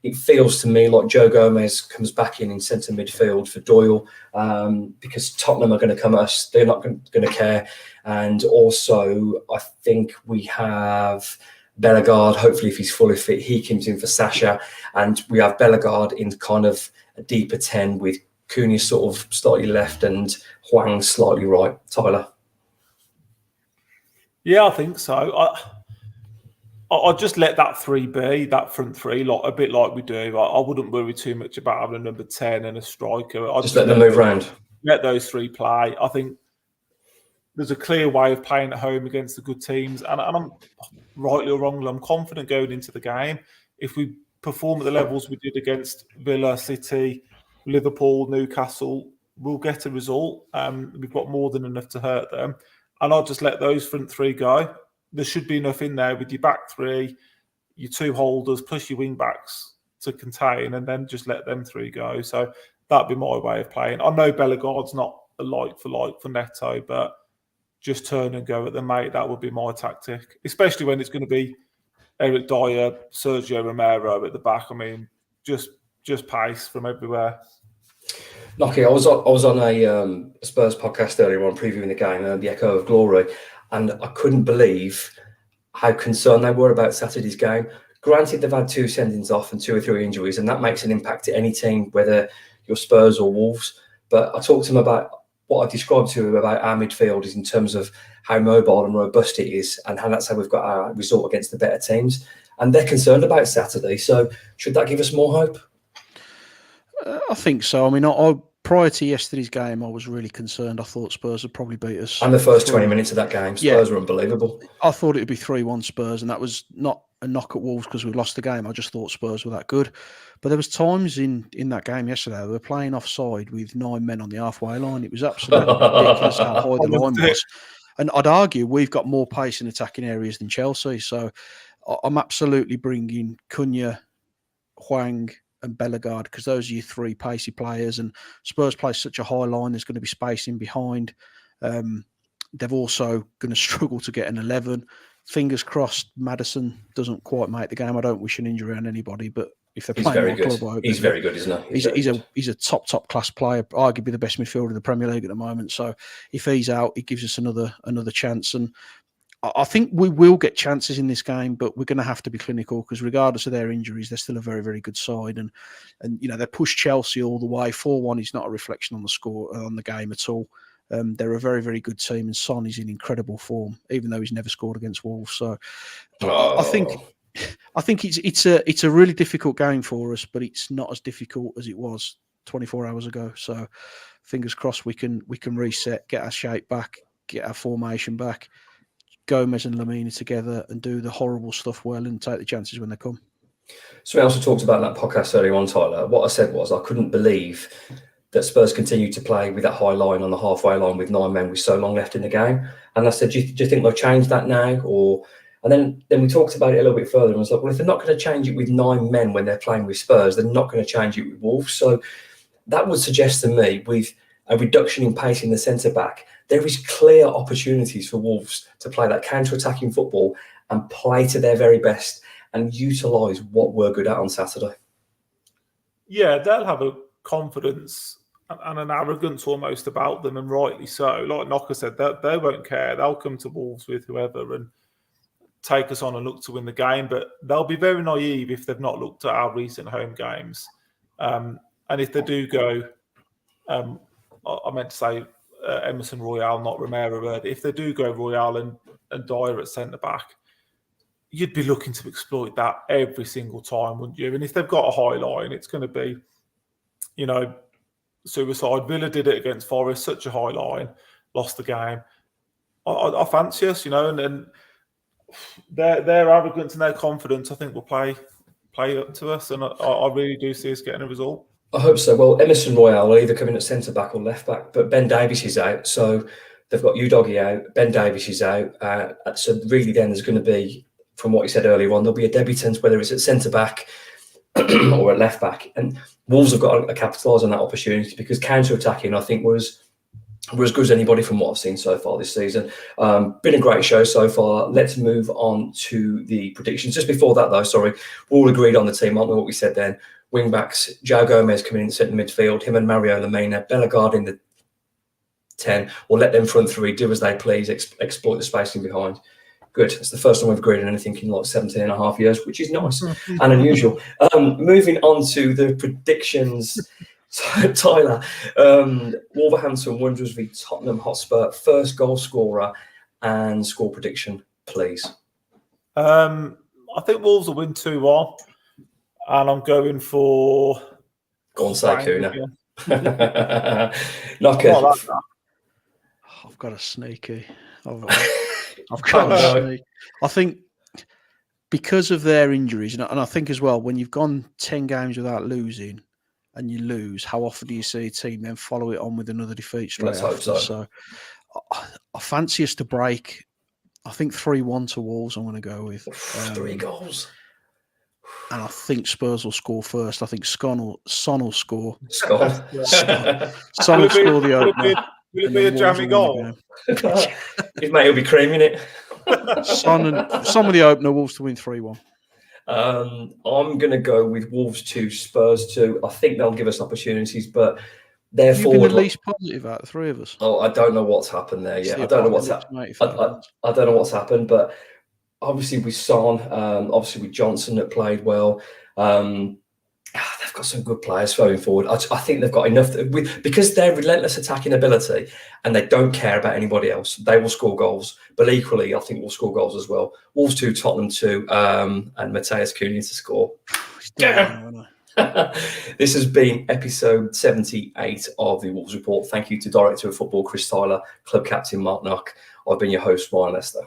It feels to me like Joe Gomez comes back in centre midfield for Doyle, because Tottenham are going to come at us. They're not going to care. And also, I think we have Bellegarde, hopefully if he's fully fit, he comes in for Sasha. And we have Bellegarde in kind of a deeper 10 with Cunha sort of slightly left and Hwang slightly right. Tyler? Yeah, I think so. I'll just let that three be, that front three, like a bit like we do. I wouldn't worry too much about having a number 10 and a striker. I'll just let them move around. Let those three play. I think there's a clear way of playing at home against the good teams. And I'm, rightly or wrongly, I'm confident going into the game. If we perform at the levels we did against Villa, City, Liverpool, Newcastle, we'll get a result. We've got more than enough to hurt them. And I'll just let those front three go. There should be enough in there with your back three, your two holders, plus your wing backs to contain, and then just let them three go. So that'd be my way of playing. I know Bellegarde's not a like for Neto, but just turn and go at the mate. That would be my tactic, especially when it's going to be Eric Dyer, Sergio Romero at the back. I mean, just pace from everywhere. Nocky, I was on a Spurs podcast earlier on previewing the game, the Echo of Glory, and I couldn't believe how concerned they were about Saturday's game. Granted, they've had 2 sendings off and 2 or 3 injuries, and that makes an impact to any team, whether you're Spurs or Wolves. But I talked to them about what I described to them about our midfield is in terms of how mobile and robust it is, and how that's how we've got our result against the better teams. And they're concerned about Saturday. So should that give us more hope? I think so. I mean, prior to yesterday's game, I was really concerned. I thought Spurs would probably beat us. And the first 20 minutes of that game, Spurs were unbelievable. I thought it would be 3-1 Spurs, and that was not a knock at Wolves because we lost the game. I just thought Spurs were that good. But there was times in that game yesterday, they were playing offside with 9 men on the halfway line. It was absolutely ridiculous how high the line was. And I'd argue we've got more pace in attacking areas than Chelsea. So I'm absolutely bringing Cunha, Hwang, and Bellegarde, because those are your 3 pacey players, and Spurs play such a high line, there's going to be space in behind. They're also going to struggle to get an 11. Fingers crossed Maddison doesn't quite make the game. I don't wish an injury on anybody, but if they're playing my club, I hope he's very good, isn't he? He's a top class player, arguably the best midfielder in the Premier League at the moment. So if he's out, it gives us another chance. And I think we will get chances in this game, but we're going to have to be clinical because regardless of their injuries, they're still a very, very good side. And you know, they pushed Chelsea all the way. 4-1 is not a reflection on the score, on the game at all. They're a very, very good team, and Son is in incredible form, even though he's never scored against Wolves. So I think it's a really difficult game for us, but it's not as difficult as it was 24 hours ago. So fingers crossed we can reset, get our shape back, get our formation back. Gomez and Lamina together and do the horrible stuff well and take the chances when they come. So we also talked about that podcast earlier on, Tyler. What I said was I couldn't believe that Spurs continued to play with that high line on the halfway line with 9 men with so long left in the game. And I said, do you think they'll change that now? And then we talked about it a little bit further and I was like, well, if they're not going to change it with 9 men when they're playing with Spurs, they're not going to change it with Wolves. So that would suggest to me, with a reduction in pace in the centre-back, there is clear opportunities for Wolves to play that counter-attacking football and play to their very best and utilise what we're good at on Saturday. Yeah, they'll have a confidence and an arrogance almost about them, and rightly so. Like Knocker said, they won't care. They'll come to Wolves with whoever and take us on and look to win the game, but they'll be very naive if they've not looked at our recent home games. And if they do go, I meant to say Emerson Royale, not Romero. But if they do go Royale and Dyer at centre-back, you'd be looking to exploit that every single time, wouldn't you? And if they've got a high line, it's going to be, you know, suicide. Villa did it against Forest, such a high line, lost the game. I fancy us, you know, and their arrogance and their confidence, I think, will play up to us, and I really do see us getting a result. I hope so. Well, Emerson Royale will either come in at centre-back or left-back, but Ben Davies is out, so they've got Udogie out, Ben Davies is out, so really then there's going to be, from what he said earlier on, there'll be a debutant, whether it's at centre-back or at left-back, and Wolves have got to capitalise on that opportunity because counter-attacking, I think, was we're as good as anybody from what I've seen so far this season. Been a great show so far. Let's move on to the predictions. Just before that, though, sorry, we're all agreed on the team, aren't we? What we said then. Wing backs, Joe Gomez coming in centre midfield, him and Mario Lemina, Bellegarde in the 10. We'll let them front three do as they please, exploit the spacing behind. Good. It's the first time we've agreed on anything in like 17 and a half years, which is nice and unusual. Moving on to the predictions. Tyler, Wolverhampton Wanderers v Tottenham Hotspur, first goal scorer and score prediction, please. I think Wolves will win 2-1, and I'm going for. Go on, say Kuna. Knock it. I've got a sneaky. I've got a sneak. I think because of their injuries, and I think as well, when you've gone 10 games without losing and you lose, how often do you see a team then follow it on with another defeat straight after? Hope so. So I fancy us to break. I think 3-1 to Wolves, I'm going to go with. 3 goals. And I think Spurs will score first. I think Son will score. Son will score the opener. Will it be a jammy goal? His mate will be creaming it. Son with the opener, Wolves to win 3-1. I'm going to go with Wolves 2, Spurs 2. I think they'll give us opportunities, but they're You've forward. been the least positive out of the three of us. Oh, I don't know what's happened there yet. I don't know what's happened. I don't know what's happened, but obviously with Son, obviously with Johnson that played well. They've got some good players going forward. I think they've got enough because they're relentless attacking ability and they don't care about anybody else. They will score goals, but equally, I think we'll score goals as well. Wolves 2, Tottenham 2, and Matthias Cunha to score. This has been episode 78 of the Wolves Report. Thank you to Director of Football Chris Tyler, Club Captain Mark Knock. I've been your host, Ryan Lester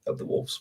of the Wolves.